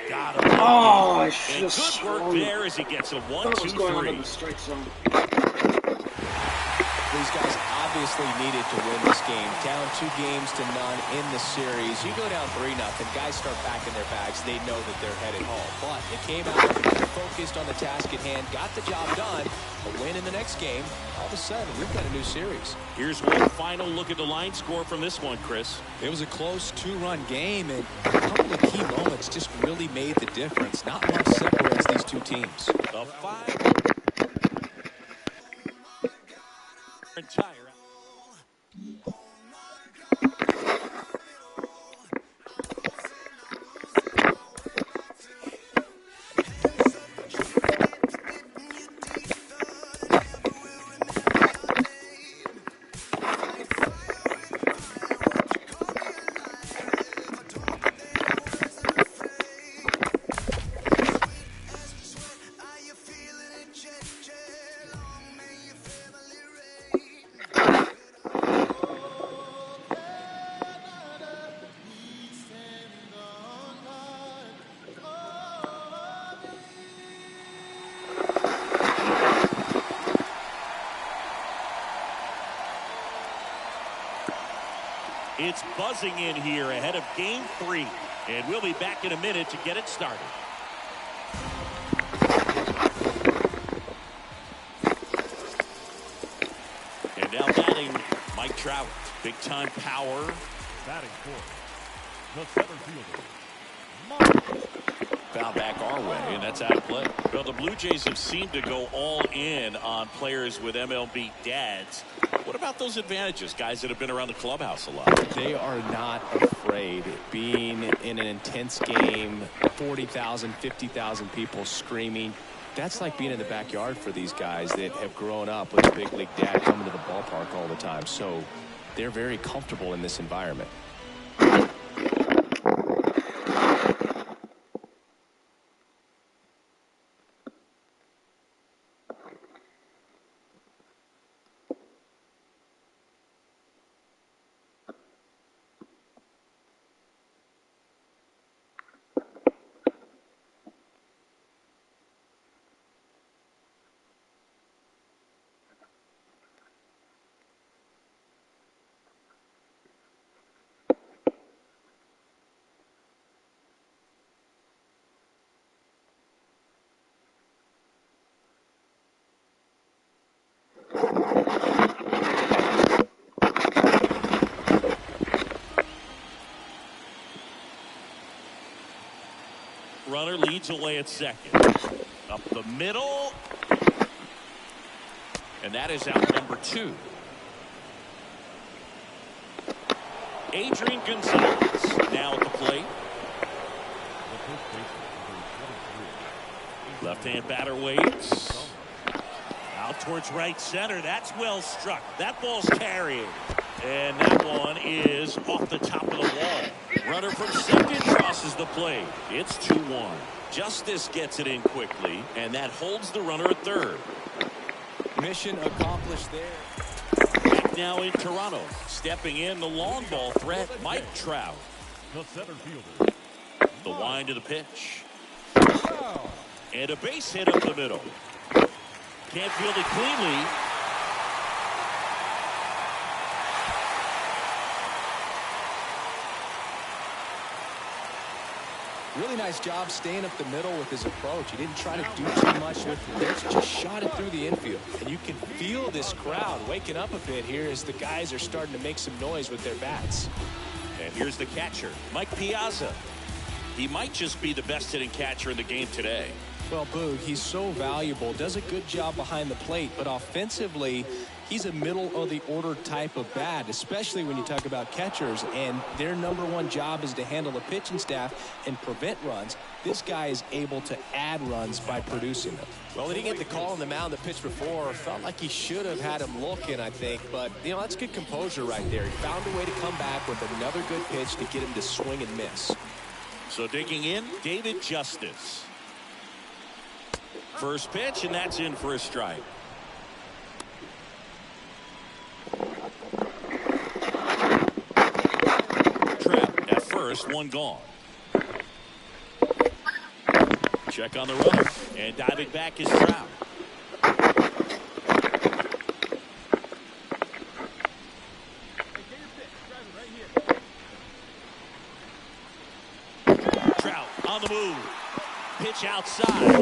Got him. Oh, I And should have good work swung. there as he gets a What was going on 1-2-3. in the strike zone? These guys obviously needed to win this game. Down 2-0 in the series. You go down 3-0, guys start packing their bags. They know that they're headed home. But they came out, focused on the task at hand, got the job done. A win in the next game. All of a sudden, we've got a new series. Here's one final look at the line score from this one, Chris. It was a close 2-run game, and a couple of key moments just really made the difference. Not much separates these two teams. A 5 entire. It's buzzing in here ahead of Game 3. And we'll be back in a minute to get it started. And now batting, Mike Trout. Big-time power. Batting fourth, the center fielder, Mike. Foul back our way, and that's out of play. Well, the Blue Jays have seemed to go all in on players with MLB dads. What about those advantages, guys that have been around the clubhouse a lot? They are not afraid. Being in an intense game, 40,000, 50,000 people screaming. That's like being in the backyard for these guys that have grown up with a big league dad coming to the ballpark all the time. So they're very comfortable in this environment. Runner leads away at second. Up the middle. And that is out number 2. Adrian Gonzalez now at the plate. Left-hand batter waits. Out towards right center. That's well struck. That ball's carried. And that one is off the top of the wall. Runner from second crosses the plate. It's 2-1. Justice gets it in quickly, and that holds the runner at third. Mission accomplished there. Back now in Toronto. Stepping in the long ball threat, Mike Trout. The center fielder, The wind of the pitch. And a base hit up the middle. Can't field it cleanly. Really nice job staying up the middle with his approach. He didn't try to do too much with the pitch, just shot it through the infield. And you can feel this crowd waking up a bit here as the guys are starting to make some noise with their bats. And here's the catcher, Mike Piazza. He might just be the best hitting catcher in the game today. Well, Boog, he's so valuable, does a good job behind the plate, but offensively, he's a middle-of-the-order type of bat, especially when you talk about catchers, and their number one job is to handle the pitching staff and prevent runs. This guy is able to add runs by producing them. Well, he didn't get the call on the mound the pitch before. Felt like he should have had him looking, I think, but, you know, that's good composure right there. He found a way to come back with another good pitch to get him to swing and miss. So digging in, David Justice. First pitch, and that's in for a strike. Trout at first, one gone. Check on the runner, and diving back is Trout. Trout on the move. Pitch outside.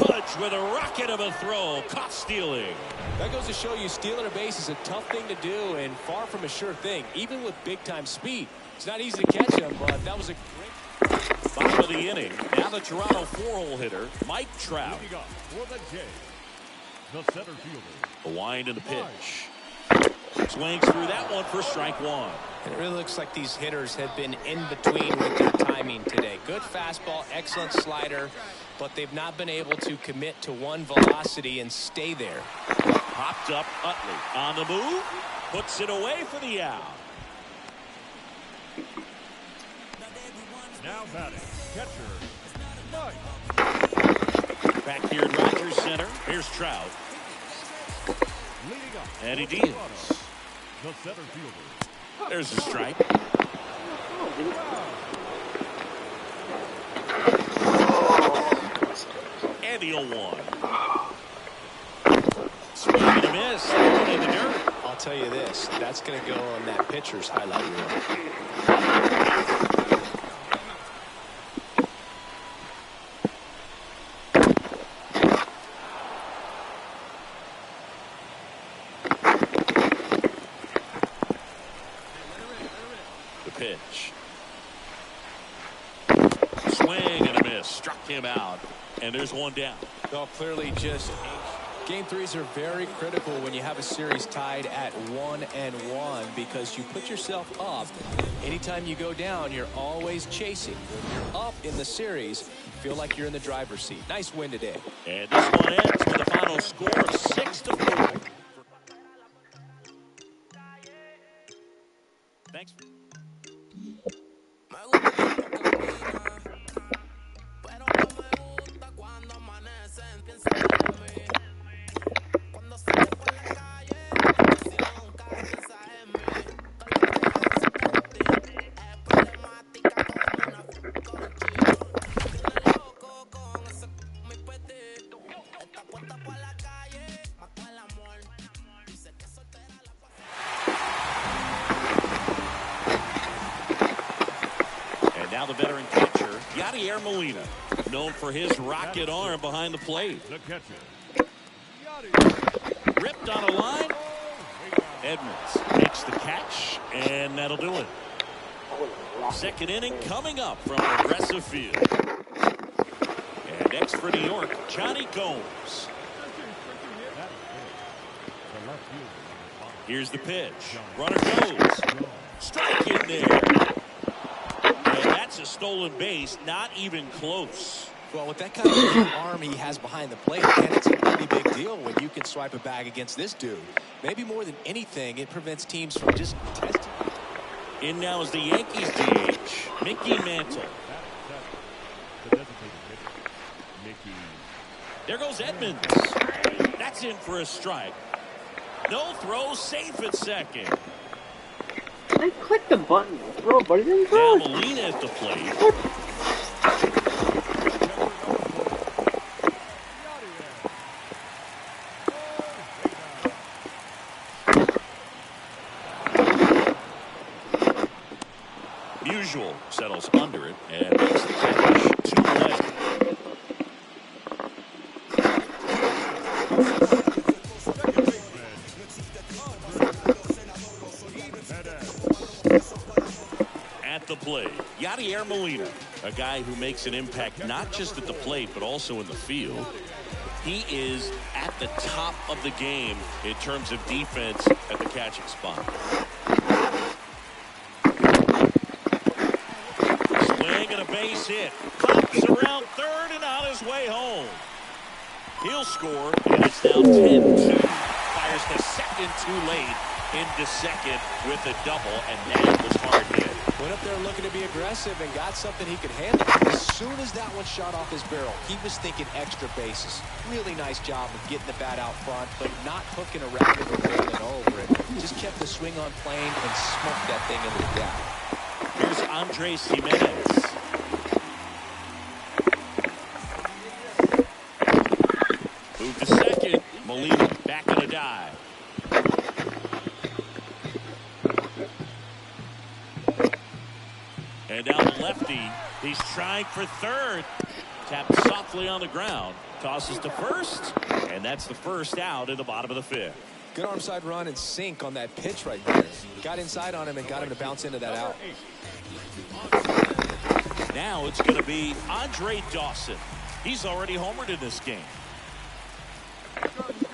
Pudge with a rocket of a throw. Caught stealing. That goes to show you stealing a base is a tough thing to do and far from a sure thing, even with big-time speed. It's not easy to catch him, but that was a great... Bottom of the inning. Now the Toronto four-hole hitter, Mike Trout. leading off for the Jays, the center fielder, The wind and the pitch. Swings through that one for strike one. And it really looks like these hitters have been in between with their timing today. Good fastball, excellent slider, but they've not been able to commit to one velocity and stay there. Popped up Utley on the move. Puts it away for the out. now batting, catcher, Mike. Back here at Rogers Center. Here's Trout. Leading up, And he for deals. Toronto, the center fielder, There's the strike. And the 0-1. Swing and a miss. That one in the dirt. I'll tell you this, that's going to go on that pitcher's highlight reel. The pitch. Swing and a miss. Struck him out. And there's one down. No, clearly just game threes are very critical when you have a series tied at 1-1 because you put yourself up. Anytime you go down, you're always chasing. When you're up in the series, you feel like you're in the driver's seat. Nice win today. And this one ends with a final score of 6-4. Thanks. Now the veteran catcher, Yadier Molina, known for his rocket arm behind the plate. The catcher. Ripped on a line. Edmonds makes the catch, and that'll do it. Second inning coming up from Progressive Field. And next for New York, Johnny Gomes. Here's the pitch. Runner goes. Strike in there. That's a stolen base, not even close. Well, with that kind of arm he has behind the plate, man, it's a pretty big deal when you can swipe a bag against this dude. Maybe more than anything, it prevents teams from just testing. In now is the Yankees DH, Mickey Mantle. There goes Edmonds. That's in for a strike. No throw, safe at second. I clicked the button to throw, but it didn't throw. Now Molina at the plate. Musial settles under it and makes the catch. 2-away. The play, Yadier Molina, a guy who makes an impact not just at the plate but also in the field. He is at the top of the game in terms of defense at the catching spot. Swing and a base hit. Pops around third and on his way home. He'll score, and it's now 10-2. Fires the second too late into second with a double, and that was hard hit. Went up there looking to be aggressive and got something he could handle. As soon as that one shot off his barrel, he was thinking extra bases. Really nice job of getting the bat out front, but not hooking around it or rolling over it. Just kept the swing on plane and smoked that thing into the gap. Here's Andres Jimenez. Move to second. Molina back on a dive. And now the lefty, he's trying for third. Tapped softly on the ground. Tosses to first. And that's the first out in the bottom of the fifth. Good arm side run and sink on that pitch right there. Got inside on him and got him to bounce into that out. Now it's going to be Andre Dawson. He's already homered in this game.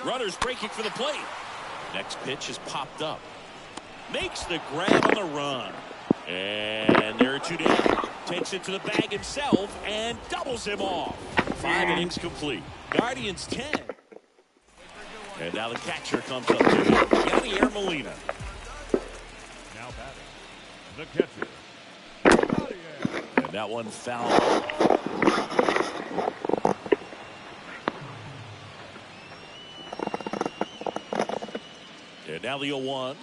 Runners breaking for the plate. Next pitch is popped up. Makes the grab on the run. And there are two down. Takes it to the bag himself and doubles him off. 5 innings complete. Guardians 10. And now the catcher comes up to him. Yadier Molina. Now batting, the catcher. And that one foul. And now the 0-1.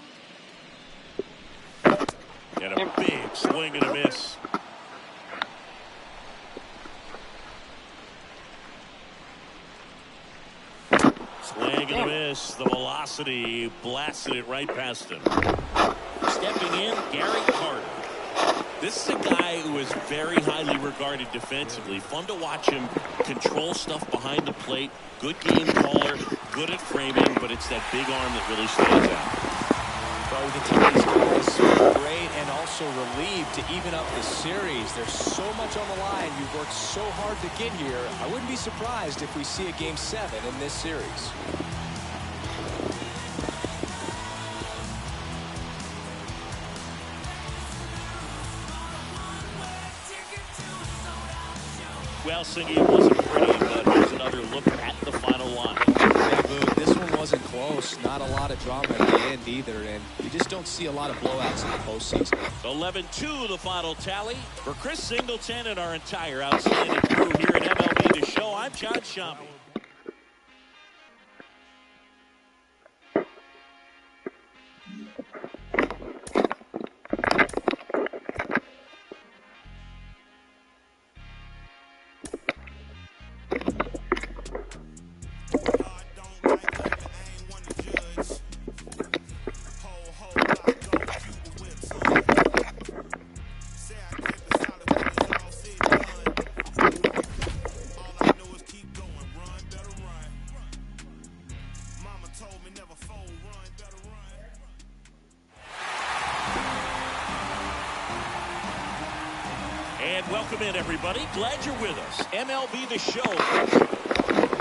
And a big swing and a miss. Swing and a miss. The velocity blasted it right past him. Stepping in, Gary Carter. This is a guy who is very highly regarded defensively. Fun to watch him control stuff behind the plate. Good game caller, good at framing, but it's that big arm that really stands out. Well, we can tell these guys great and also relieved to even up the series. There's so much on the line. You've worked so hard to get here. I wouldn't be surprised if we see a Game 7 in this series. Well, Singy, it wasn't pretty, but here's another look at the final line. Yeah, Boog, this one wasn't close. Not a lot of drama at the end either, and you just don't see a lot of blowouts in the postseason. 11-2 the final tally. For Chris Singleton and our entire outstanding crew here at MLB The Show, I'm John Shambi. And welcome in, everybody. Glad you're with us. MLB The Show.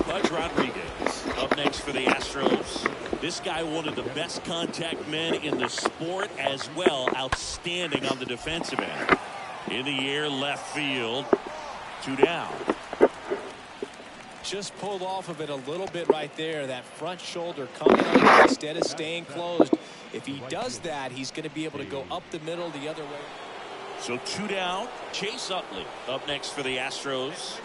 Pudge Rodriguez up next for the Astros. This guy, one of the best contact men in the sport as well. Outstanding on the defensive end. In the air, left field. 2 down. Just pulled off of it a little bit right there. That front shoulder coming up instead of staying closed. If he does that, he's going to be able to go up the middle the other way. So 2 down. Chase Utley up next for the Astros.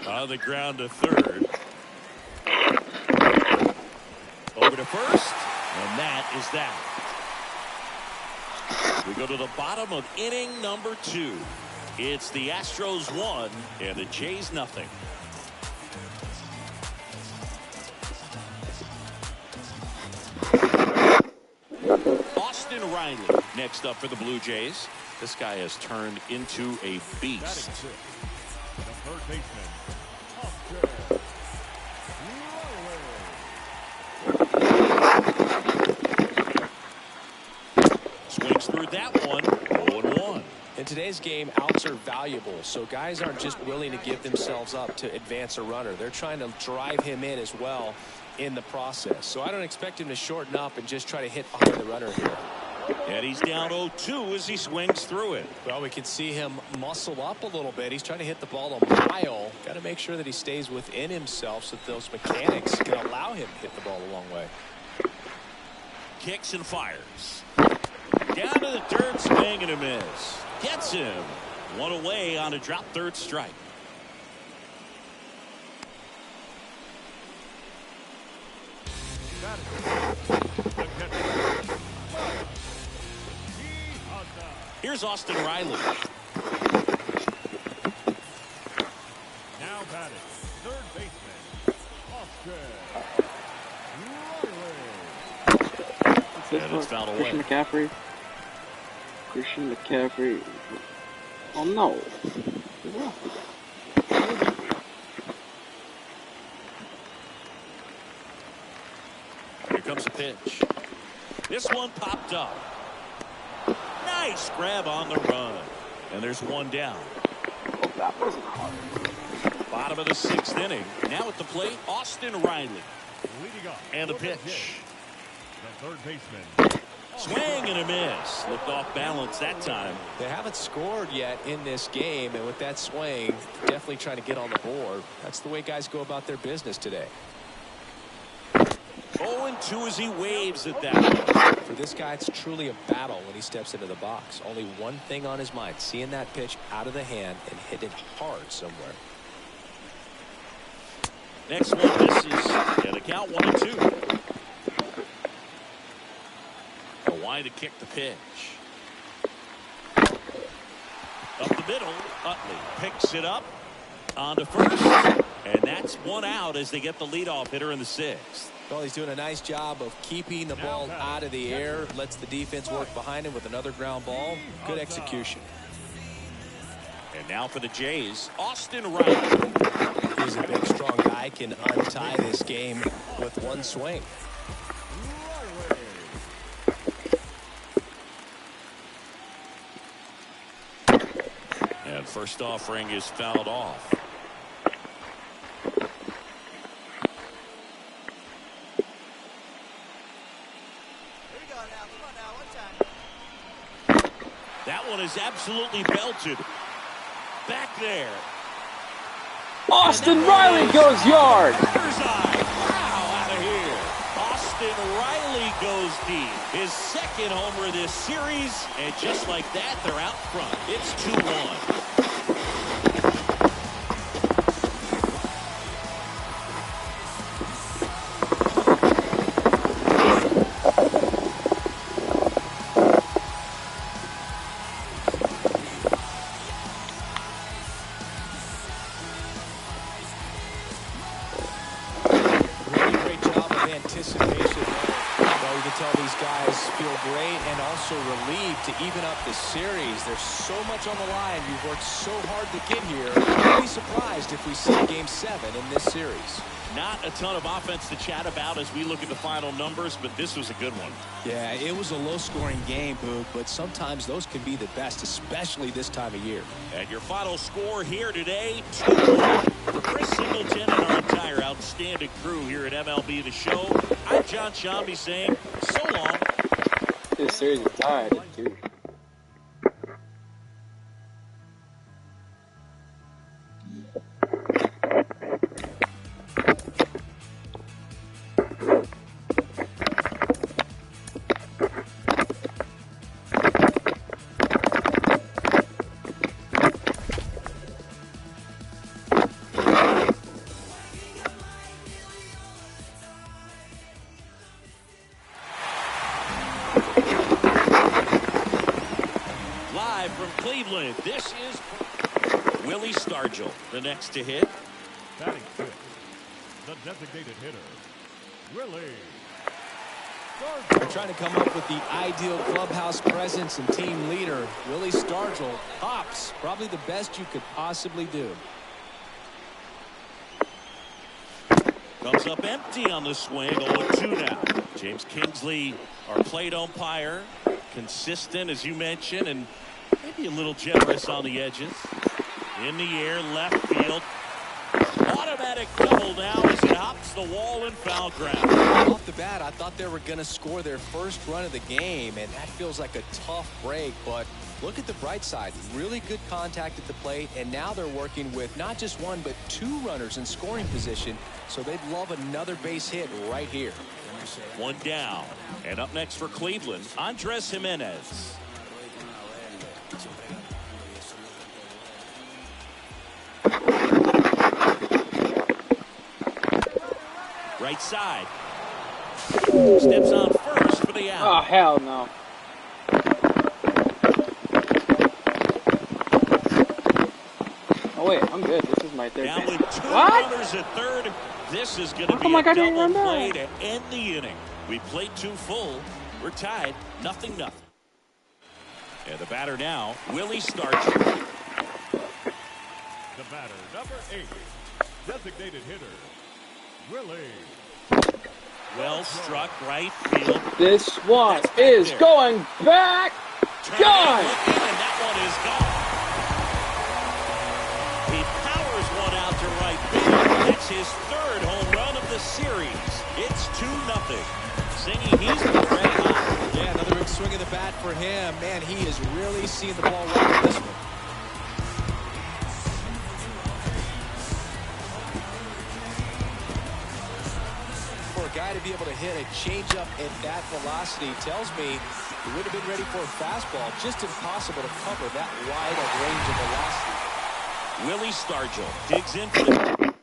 On the ground to third. Over to first. And that is that. We go to the bottom of inning number 2. It's the Astros 1 and the Jays nothing. Austin Riley next up for the Blue Jays. This guy has turned into a beast. The third baseman, Oscar Riley. Swings through that one. 0-1. In today's game, outs are valuable, so guys aren't just willing to give themselves up to advance a runner. They're trying to drive him in as well in the process. So I don't expect him to shorten up and just try to hit behind the runner here. And he's down 0-2 as he swings through it. Well, we can see him muscle up a little bit. He's trying to hit the ball a mile. Got to make sure that he stays within himself so that those mechanics can allow him to hit the ball a long way. Kicks and fires. Down to the third, swing and a miss. Gets him. One away on a drop third strike. Here's Austin Riley. Now batting, third baseman, Oscar Riley. And it's fouled away. Christian McCaffrey. Oh no. Here comes a pitch. This one popped up. Nice grab on the run. And there's one down. Oh, that wasn't hard. Bottom of the 6th inning. Now at the plate, Austin Riley. Leading up. And the pitch. The third baseman. Swing and a miss. Looked off balance that time. They haven't scored yet in this game, and with that swing, definitely trying to get on the board. That's the way guys go about their business today. 0-2 as he waves at that. For this guy, it's truly a battle when he steps into the box. Only one thing on his mind, seeing that pitch out of the hand and hit it hard somewhere. Next one misses, and the count 1-2. trying to kick the pitch. Up the middle, Utley picks it up on to first. And that's one out as they get the leadoff hitter in the sixth. Well, he's doing a nice job of keeping the ball out of the air. Lets the defense work behind him with another ground ball. Good execution. And now for the Jays, Austin Riley. He's a big, strong guy. Can untie this game with one swing. And first offering is fouled off. That one is absolutely belted. Back there. Austin Riley goes yard. Wow, out of here. Austin Riley goes deep. His second homer this series. And just like that, they're out front. It's 2-1. Relieved to even up the series. There's so much on the line. You've worked so hard to get here. I'd be surprised if we see Game 7 in this series. Not a ton of offense to chat about as we look at the final numbers, but this was a good one. Yeah, it was a low-scoring game, Boog, but sometimes those can be the best, especially this time of year. And your final score here today, 2-1. For Chris Singleton and our entire outstanding crew here at MLB The Show, I'm John Shambi saying so long. This series is tied, dude. Cleveland. This is Willie Stargell, the next to hit. Batting fifth, the designated hitter, Willie Stargell. They're trying to come up with the ideal clubhouse presence and team leader. Willie Stargell hops, probably the best you could possibly do. Comes up empty on the swing. 0-2 now. James Kingsley, our plate umpire, consistent as you mentioned, and maybe a little generous on the edges. In the air, left field. Automatic double now as it hops the wall and foul ground. Off the bat, I thought they were going to score their first run of the game, and that feels like a tough break. But look at the bright side. Really good contact at the plate, and now they're working with not just one, but two runners in scoring position. So they'd love another base hit right here. One down. And up next for Cleveland, Andres Gimenez. Right side. Steps on first for the out. Oh, hell no. Oh, wait, I'm good. This is my third. Down with two what? runners at third. This is going to be come a I didn't double run play back? to end the inning. We played two full. We're tied, 0-0. And the batter now, Willie Stargell. The batter, number 8, designated hitter, Willie. Well struck right field. This one is there. going back. Gone. And that one is gone. He powers one out to right field. That's his third home run of the series. It's 2-0. Singy, he's been red hot. Yeah, another big swing of the bat for him. Man, he is really seeing the ball right with this one. For a guy to be able to hit a changeup at that velocity tells me he would have been ready for a fastball. Just impossible to cover that wide of range of velocity. Willie Stargell digs in for the...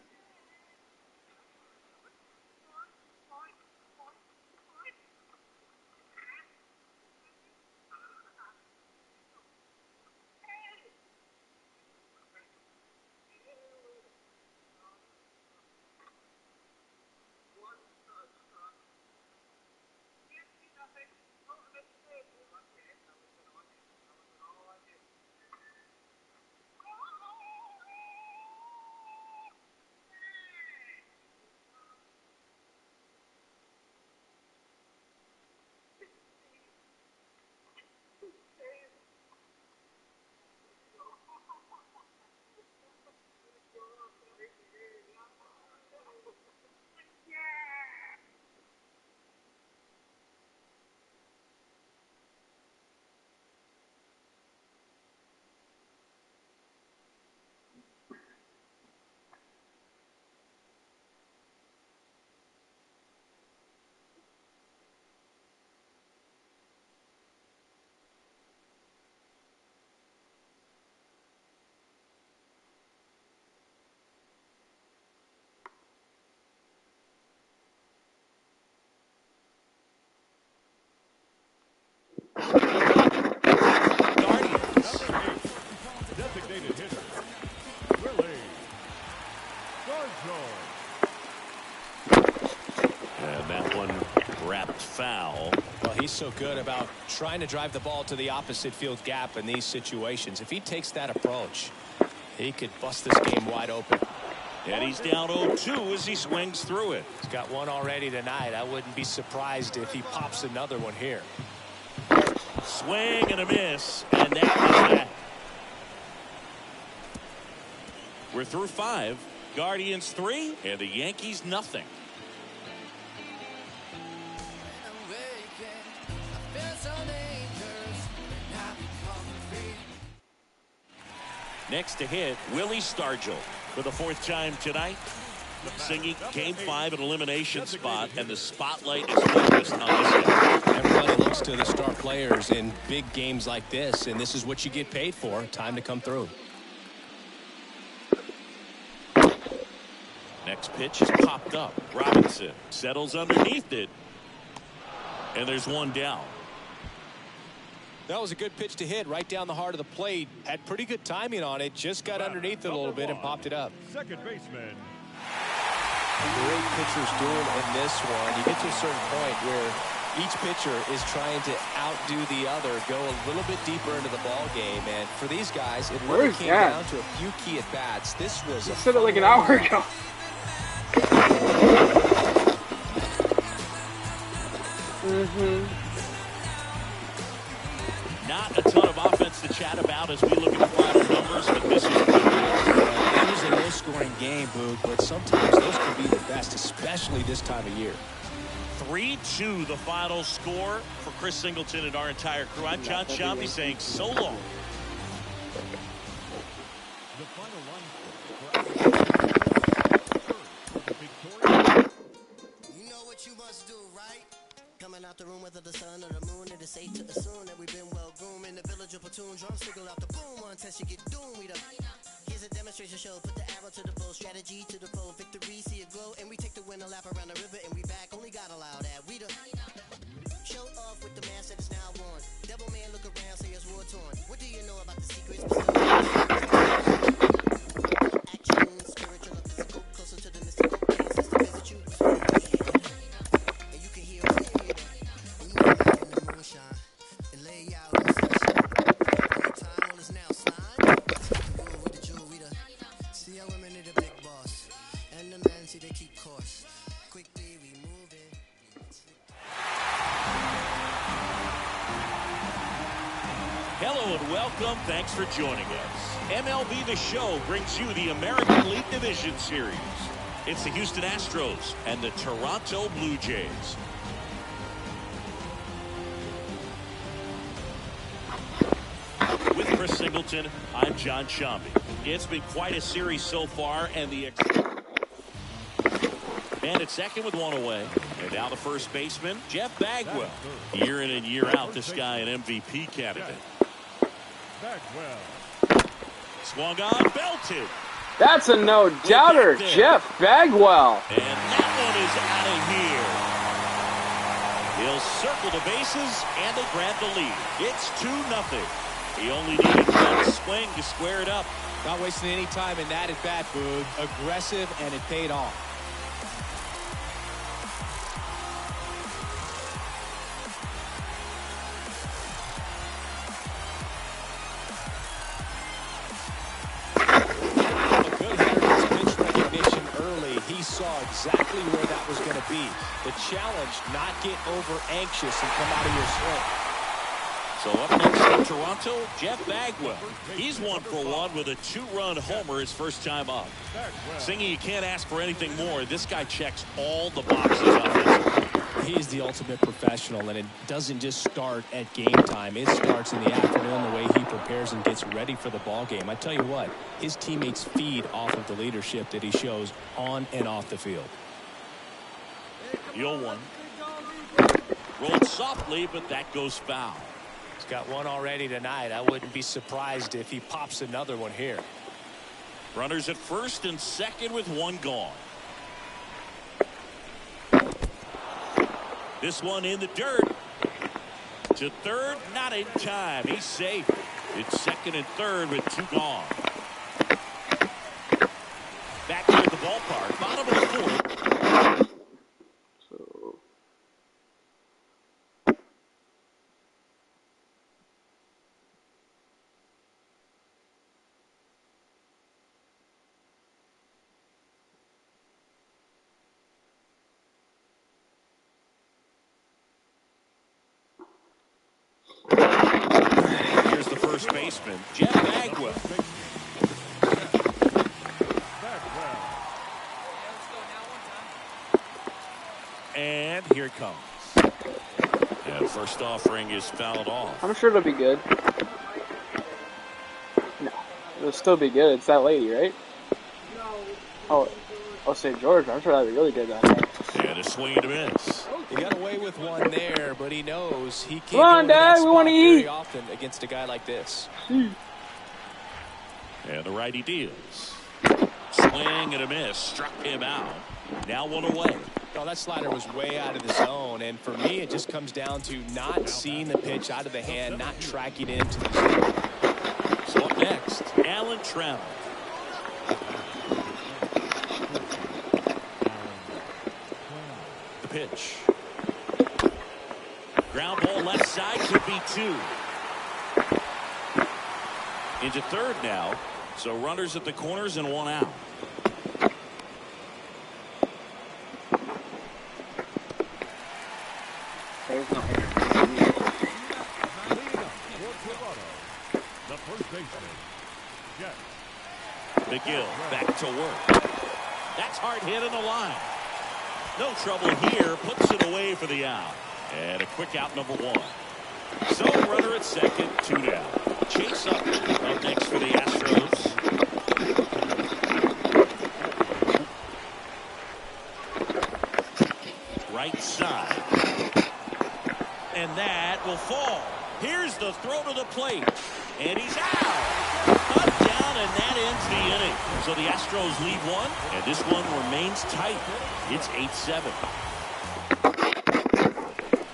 foul. Well, he's so good about trying to drive the ball to the opposite field gap in these situations. If he takes that approach, he could bust this game wide open. And he's down 0-2 as he swings through it. He's got one already tonight. I wouldn't be surprised if he pops another one here. Swing and a miss, and that was that. We're through 5. Guardians 3, and the Yankees nothing. Next to hit, Willie Stargell for the 4th time tonight. Singing Game 5 an elimination spot, and the spotlight is focused on this guy. Everybody looks to the star players in big games like this, and this is what you get paid for. Time to come through. Next pitch is popped up. Robinson settles underneath it, and there's one down. That was a good pitch to hit right down the heart of the plate. Had pretty good timing on it. Just got underneath it a little bit and popped it up. Second baseman. Great pitchers doing in this one. You get to a certain point where each pitcher is trying to outdo the other, go a little bit deeper into the ball game. And for these guys, it really came down to a few key at bats. This was I said it like an hour ago. Not a ton of offense to chat about as we look at the final numbers, but this is good. It was a low-scoring game, Boog, but sometimes those can be the best, especially this time of year. 3-2 the final score for Chris Singleton and our entire crew. I'm John Sciambi saying so long. The final line. You know what you must do, right? Coming out the room, whether the sun or the moon, it is safe to assume that we've been well groomed in the village of platoon. Drums signal out the boom, one test you get doomed. Here's a demonstration show, put the arrow to the bow, strategy to the foe, victory, see it glow, and we take the winner lap around the river, and we back. Only God allowed that. We the show off with the mask that is now worn. Devil man, look around, say it's war torn. What do you know about the secrets? Action, spiritual or physical, closer to the mystical. Ancestor visit you. And you can hear it. And you can in the moonshine. And lay out in the sunshine. Time all is now slime. With the jewelry, see how women need a big boss. And the men see they keep course. Quickly we move it. Hello and welcome. Thanks for joining us. MLB The Show brings you the American League Division Series. It's the Houston Astros and the Toronto Blue Jays. With Chris Singleton, I'm John Sciambi. It's been quite a series so far, and at second with one away. And now the first baseman, Jeff Bagwell. Year in and year out, this guy an MVP candidate. Bagwell. Swung on, belted. That's a no-doubter, Jeff Bagwell. And that one is out of here. He'll circle the bases, and they grab the lead. It's 2-0. He only needed one swing to square it up. Not wasting any time in that at bat, Boog. Aggressive, and it paid off. He saw exactly where that was going to be. The challenge, not get over anxious and come out of your swing. So up next for Toronto, Jeff Bagwell. He's 1-for-1 with a 2-run homer his first time up. Singy, you can't ask for anything more. This guy checks all the boxes offensively. He is the ultimate professional, and it doesn't just start at game time. It starts in the afternoon, the way he prepares and gets ready for the ball game. I tell you what, his teammates feed off of the leadership that he shows on and off the field. The 0-1. Rolled softly, but that goes foul. He's got one already tonight. I wouldn't be surprised if he pops another one here. Runners at first and second with one gone. This one in the dirt. To third, not in time. He's safe. It's second and third with two gone. Back here at the ballpark. Bottom of the fourth. first baseman, Jeff Bagwell. And here it comes. And first offering is fouled off. I'm sure it'll be good. No, it'll still be good. It's that lady, right? Oh, St. George. I'm sure that'd be really good that night. And a swing and a miss. He got away with one there, but he knows he can't Come on, go to that Dad, we want spot to very eat. often against a guy like this. And the righty deals. Swing and a miss. Struck him out. Now one away. Oh, that slider was way out of the zone, and for me, it just comes down to not seeing the pitch out of the hand, not tracking it into the zone. So up next, Alan Trammell. The pitch. Ground ball left side, could be 2. Into third now. So runners at the corners and 1 out. Leading up for Toronto, the first baseman, Jeff. McGill back to work. That's hard hit in the line. No trouble here. Puts it away for the out. And a quick out, number 1. So runner at second, 2 down. Chase up next for the Astros. Right side. And that will fall. Here's the throw to the plate. And he's out. Cut down, and that ends the inning. So the Astros lead 1, and this one remains tight. It's 8-7.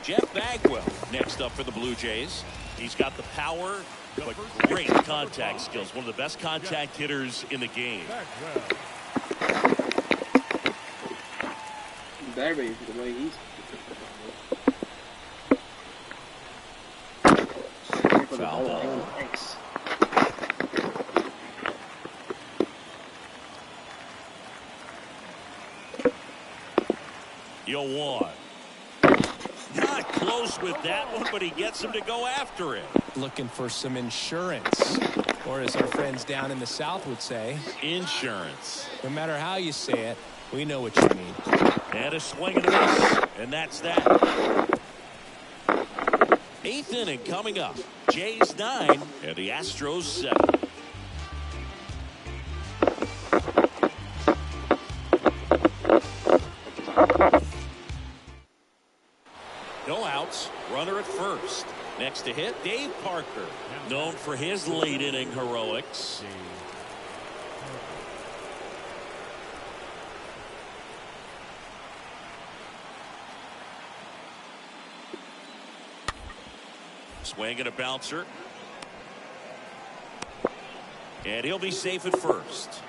Jeff Bagwell next up for the Blue Jays. He's got the power, but great contact skills. One of the best contact hitters in the game. Better be the way he's. Foul ball. Thanks. Yo, one. Not close with that one, but he gets him to go after it. Looking for some insurance, or as our friends down in the South would say, Insurance. no matter how you say it, we know what you mean. And a swing and a miss, and that's that. 8th inning coming up. Jays 9 and the Astros 7. No outs. Runner at first. Next to hit, Dave Parker, known for his late inning heroics. Swing and a bouncer. And he'll be safe at first.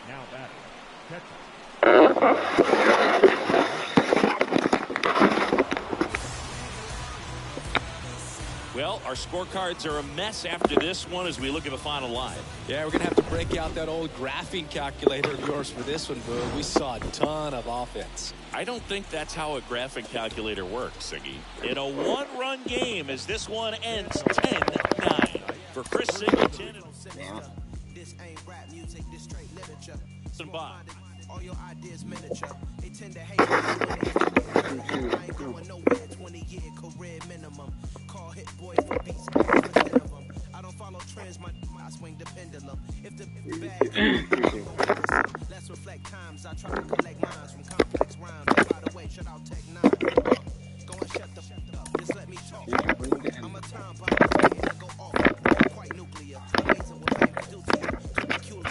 Now batting, catcher. Well, our scorecards are a mess after this one as we look at the final line. Yeah, we're going to have to break out that old graphing calculator of yours for this one, Boo. We saw a ton of offense. I don't think that's how a graphing calculator works, Siggy. In a one-run game as this one ends 10-9. For Chris Singleton and This ain't rap music, this straight literature. Bob. All your ideas miniature. They tend to hate me. I ain't going nowhere. 20-year career minimum. Call hit boy for beats. I don't follow trends. I swing the pendulum. If the bad, let's reflect times. I try to collect minds from complex rhymes. By the way, shut out Tech 9. Go and shut the up. Just let me talk. I'm a time bomb. I go off. Quite nuclear. Amazing what babies do to you. Too peculiar.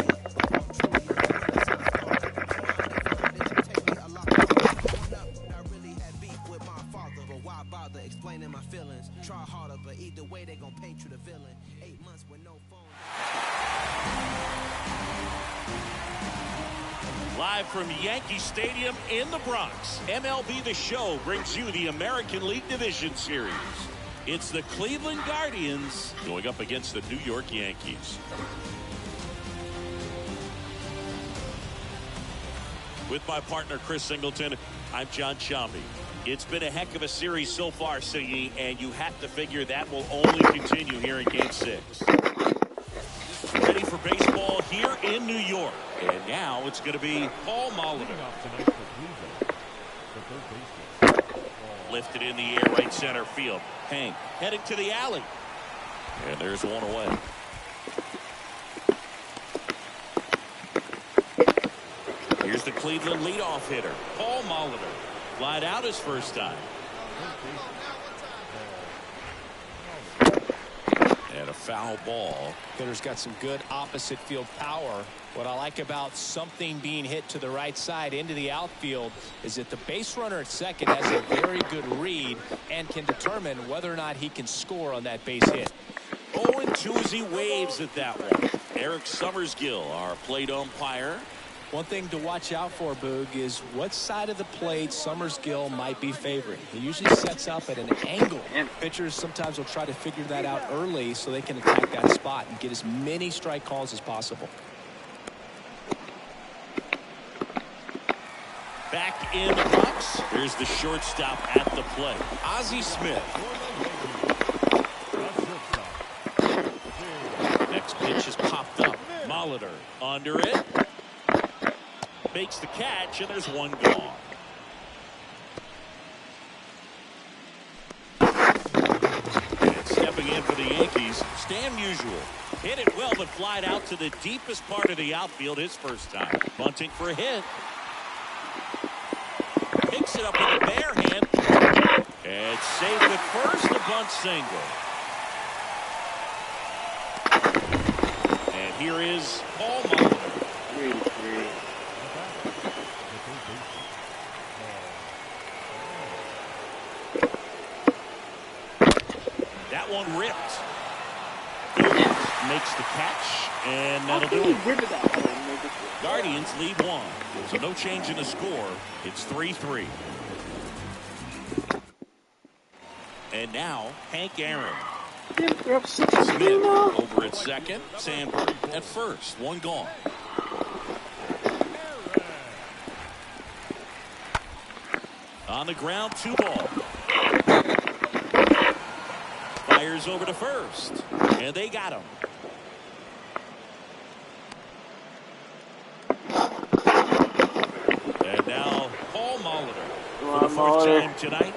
Explaining my feelings. Try harder, but either way they gon' paint you the villain. 8 months with no phone. Live from Yankee Stadium in the Bronx, MLB The Show brings you the American League Division Series. It's the Cleveland Guardians going up against the New York Yankees. With my partner Chris Singleton, I'm John Shambi. It's been a heck of a series so far, Siggy, and you have to figure that will only continue here in Game 6. Ready for baseball here in New York. And now it's going to be Paul Molitor. Lifted in the air, right center field. Hank heading to the alley. And there's one away. Here's the Cleveland leadoff hitter, Paul Molitor. Flied out his first time. And a foul ball. Hitter's got some good opposite field power. What I like about something being hit to the right side into the outfield is that the base runner at second has a very good read and can determine whether or not he can score on that base hit. 0-2 as he waves at that one. Eric Summersgill, our plate umpire. One thing to watch out for, Boog, is what side of the plate Summersgill might be favoring. He usually sets up at an angle. Pitchers sometimes will try to figure that out early so they can attack that spot and get as many strike calls as possible. Back in the box. Here's the shortstop at the plate, Ozzie Smith. Next pitch is popped up. Molitor under it. Makes the catch, and there's one gone. And stepping in for the Yankees, Stan Musial. Hit it well, but flied out to the deepest part of the outfield his first time. Bunting for a hit. Picks it up with a bare hand. And safe at first, a bunt single. And here is Paul Molitor. 3-3. That one ripped. Makes the catch, and that'll do it. Guardians lead 1, so no change in the score. It's 3-3. And now Hank Aaron. Smith over at second. Sandberg at first. One gone. On the ground, 2 ball. Fires over to first. And they got him. And now Paul Molitor for the first time tonight.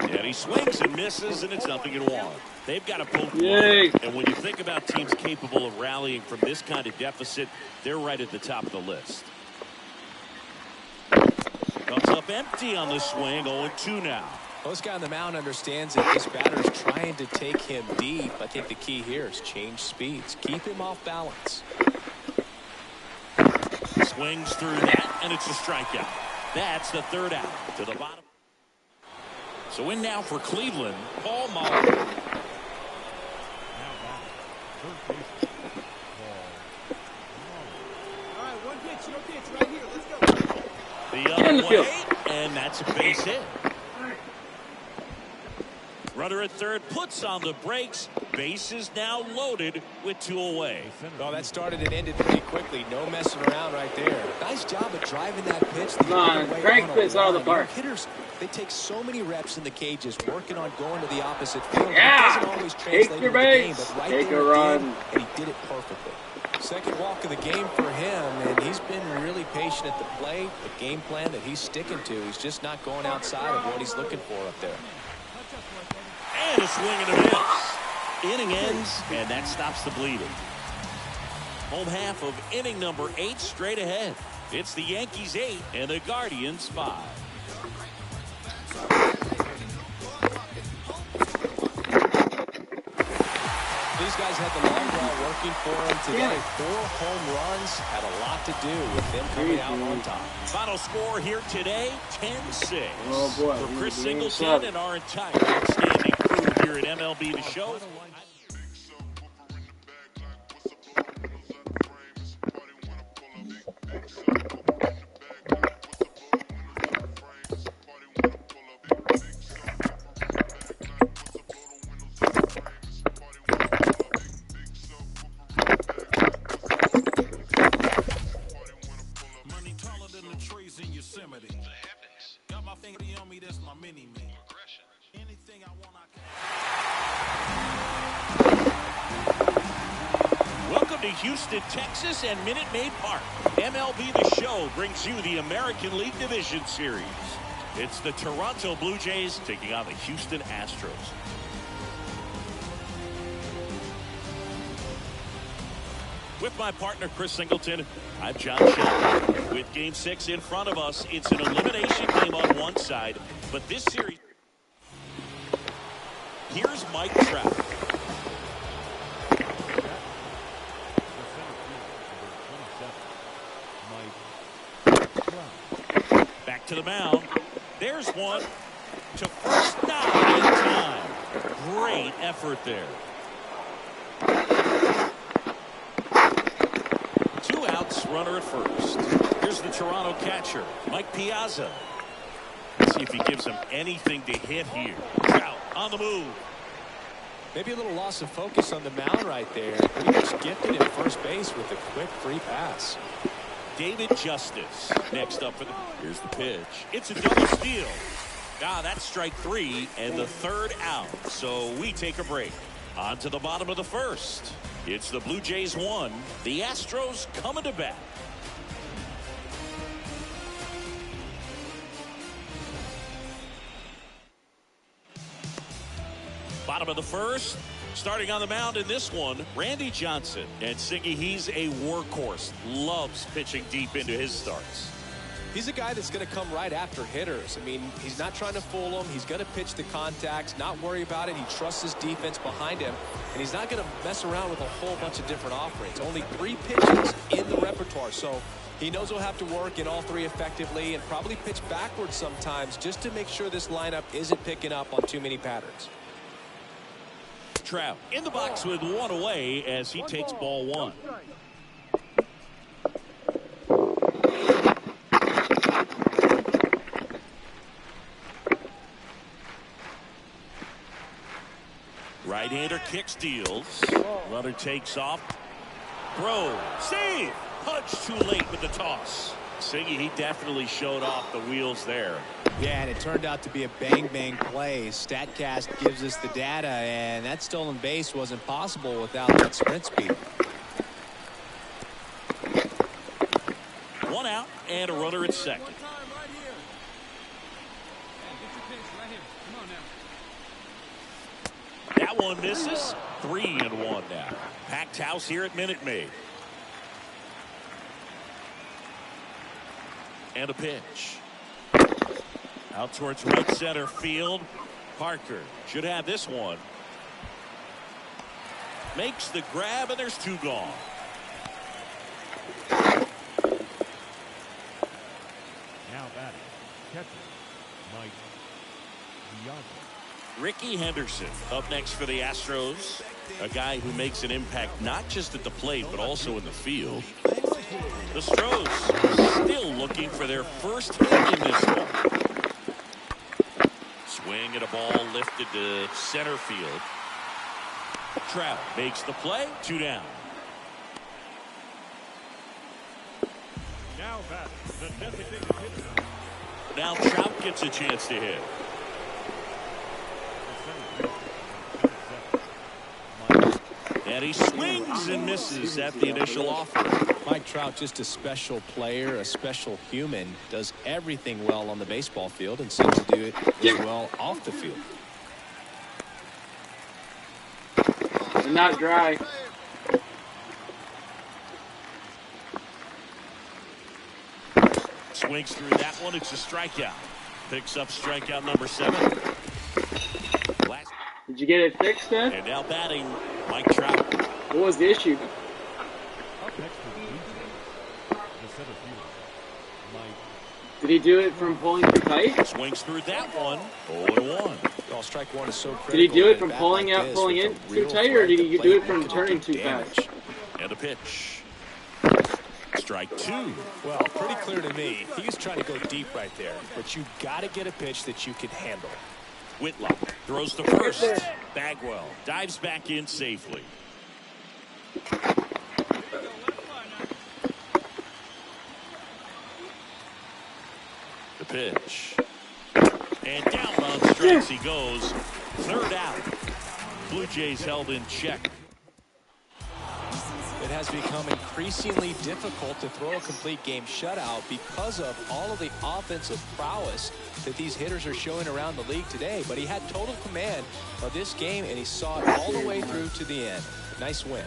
And he swings and misses, and it's 0-1. They've got to poke one. And when you think about teams capable of rallying from this kind of deficit, they're right at the top of the list. Comes up empty on the swing. 0-2 now. This guy on the mound understands that this batter is trying to take him deep. I think the key here is change speeds. Keep him off balance. Swings through that, and it's a strikeout. That's the 3rd out to the bottom. So in now for Cleveland, Paul Molitor. All right, one pitch, no pitch, right here. Let's go. The other way, and that's a base hit. Runner at third puts on the brakes. Base is now loaded with 2 away. Well, that started and ended pretty quickly. No messing around right there. Nice job of driving that pitch. Crank pitch out of the park. Hitters, they take so many reps in the cages working on going to the opposite field. Yeah. It doesn't always translate Take your into the game, base. but right Take there a it run. did, and he did it perfectly. Second walk of the game for him, and he's been really patient at the plate. The game plan that he's sticking to, he's just not going outside of what he's looking for up there. And a swing and a miss. Inning ends, and that stops the bleeding. Home half of inning number 8 straight ahead. It's the Yankees 8 and the Guardians 5. These guys had the long ball working for them today. 4 home runs had a lot to do with them coming out on top. Final score here today, 10-6. Oh boy, For Chris we Singleton and our entire outstanding crew here at MLB The Show. Houston, Texas, and Minute Maid Park. MLB The Show brings you the American League Division Series. It's the Toronto Blue Jays taking on the Houston Astros. With my partner, Chris Singleton, I'm John Shelton. With Game 6 in front of us, it's an elimination game on one side, but this series... Here's Mike Trout. Back to the mound. There's one to first down in time. Great effort there. 2 outs, runner at first. Here's the Toronto catcher, Mike Piazza. Let's see if he gives him anything to hit here. Trout on the move. Maybe a little loss of focus on the mound right there. Pretty much gifted at first base with a quick free pass. David Justice next up for the... Here's the pitch. It's a double steal. That's strike 3 and the 3rd out. So we take a break. On to the bottom of the 1st. It's the Blue Jays 1. The Astros coming to bat. Bottom of the 1st. Starting on the mound in this one, Randy Johnson. And Siggy, he's a workhorse. Loves pitching deep into his starts. He's a guy that's going to come right after hitters. I mean, he's not trying to fool them. He's going to pitch the contacts, not worry about it. He trusts his defense behind him, and he's not going to mess around with a whole bunch of different offerings. Only 3 pitches in the repertoire, so he knows he'll have to work in all 3 effectively and probably pitch backwards sometimes just to make sure this lineup isn't picking up on too many patterns. Trout in the box with 1 away as he takes ball 1. Right-hander kick steals. Runner takes off. Throw. Save. Punch too late with the toss. Siggy, he definitely showed off the wheels there. Yeah, and it turned out to be a bang-bang play. StatCast gives us the data, and that stolen base wasn't possible without that sprint speed. 1 out and a runner at second. That one misses. 3-1 now. Packed house here at Minute Maid. And a pitch. Out towards right center field. Parker should have this one. Makes the grab, and there's 2 gone. Now batting, catcher, Mike Piazza. Ricky Henderson up next for the Astros. A guy who makes an impact not just at the plate, but also in the field. The Astros still looking for their first hit in this one. Swing at a ball lifted to center field. Trout makes the play. 2 down. Now batting, the designated hitter. Now Trout gets a chance to hit. And he swings and misses at the initial offer. Mike Trout, just a special player, a special human, does everything well on the baseball field and seems to do it as well off the field. They're not dry. Swings through that one. It's a strikeout. Picks up strikeout number 7. Did you get it fixed then? And now batting, Mike Trout. What was the issue? Up next is the center fielder, Mike. Did he do it from pulling too tight? Swings through that one. 0-1. Well, strike 1 is so critical. Did he do it from in a bat pulling like out, this pulling with in a too real tight, or threat did at he the do it plate from that could turning do too damage. fast? And a pitch. Strike 2. Well, pretty clear to me. He was trying to go deep right there, but you got to get a pitch that you can handle. Whitlock throws to first. Bagwell dives back in safely. The pitch. And down on strikes he goes. 3rd out. Blue Jays held in check. It has become increasingly difficult to throw a complete game shutout because of all of the offensive prowess that these hitters are showing around the league today. But he had total command of this game, and he saw it all the way through to the end. Nice win.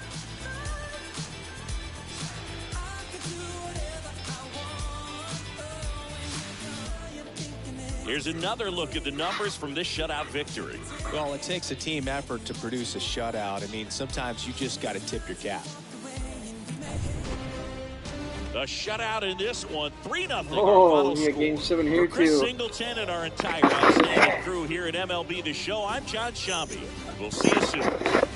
Here's another look at the numbers from this shutout victory. Well, it takes a team effort to produce a shutout. I mean, sometimes you just got to tip your cap. The shutout in this one, 3-0. Oh, yeah, game 7 here, For Chris too. Singleton and our entire outstanding crew here at MLB The Show, I'm John Shambi. We'll see you soon.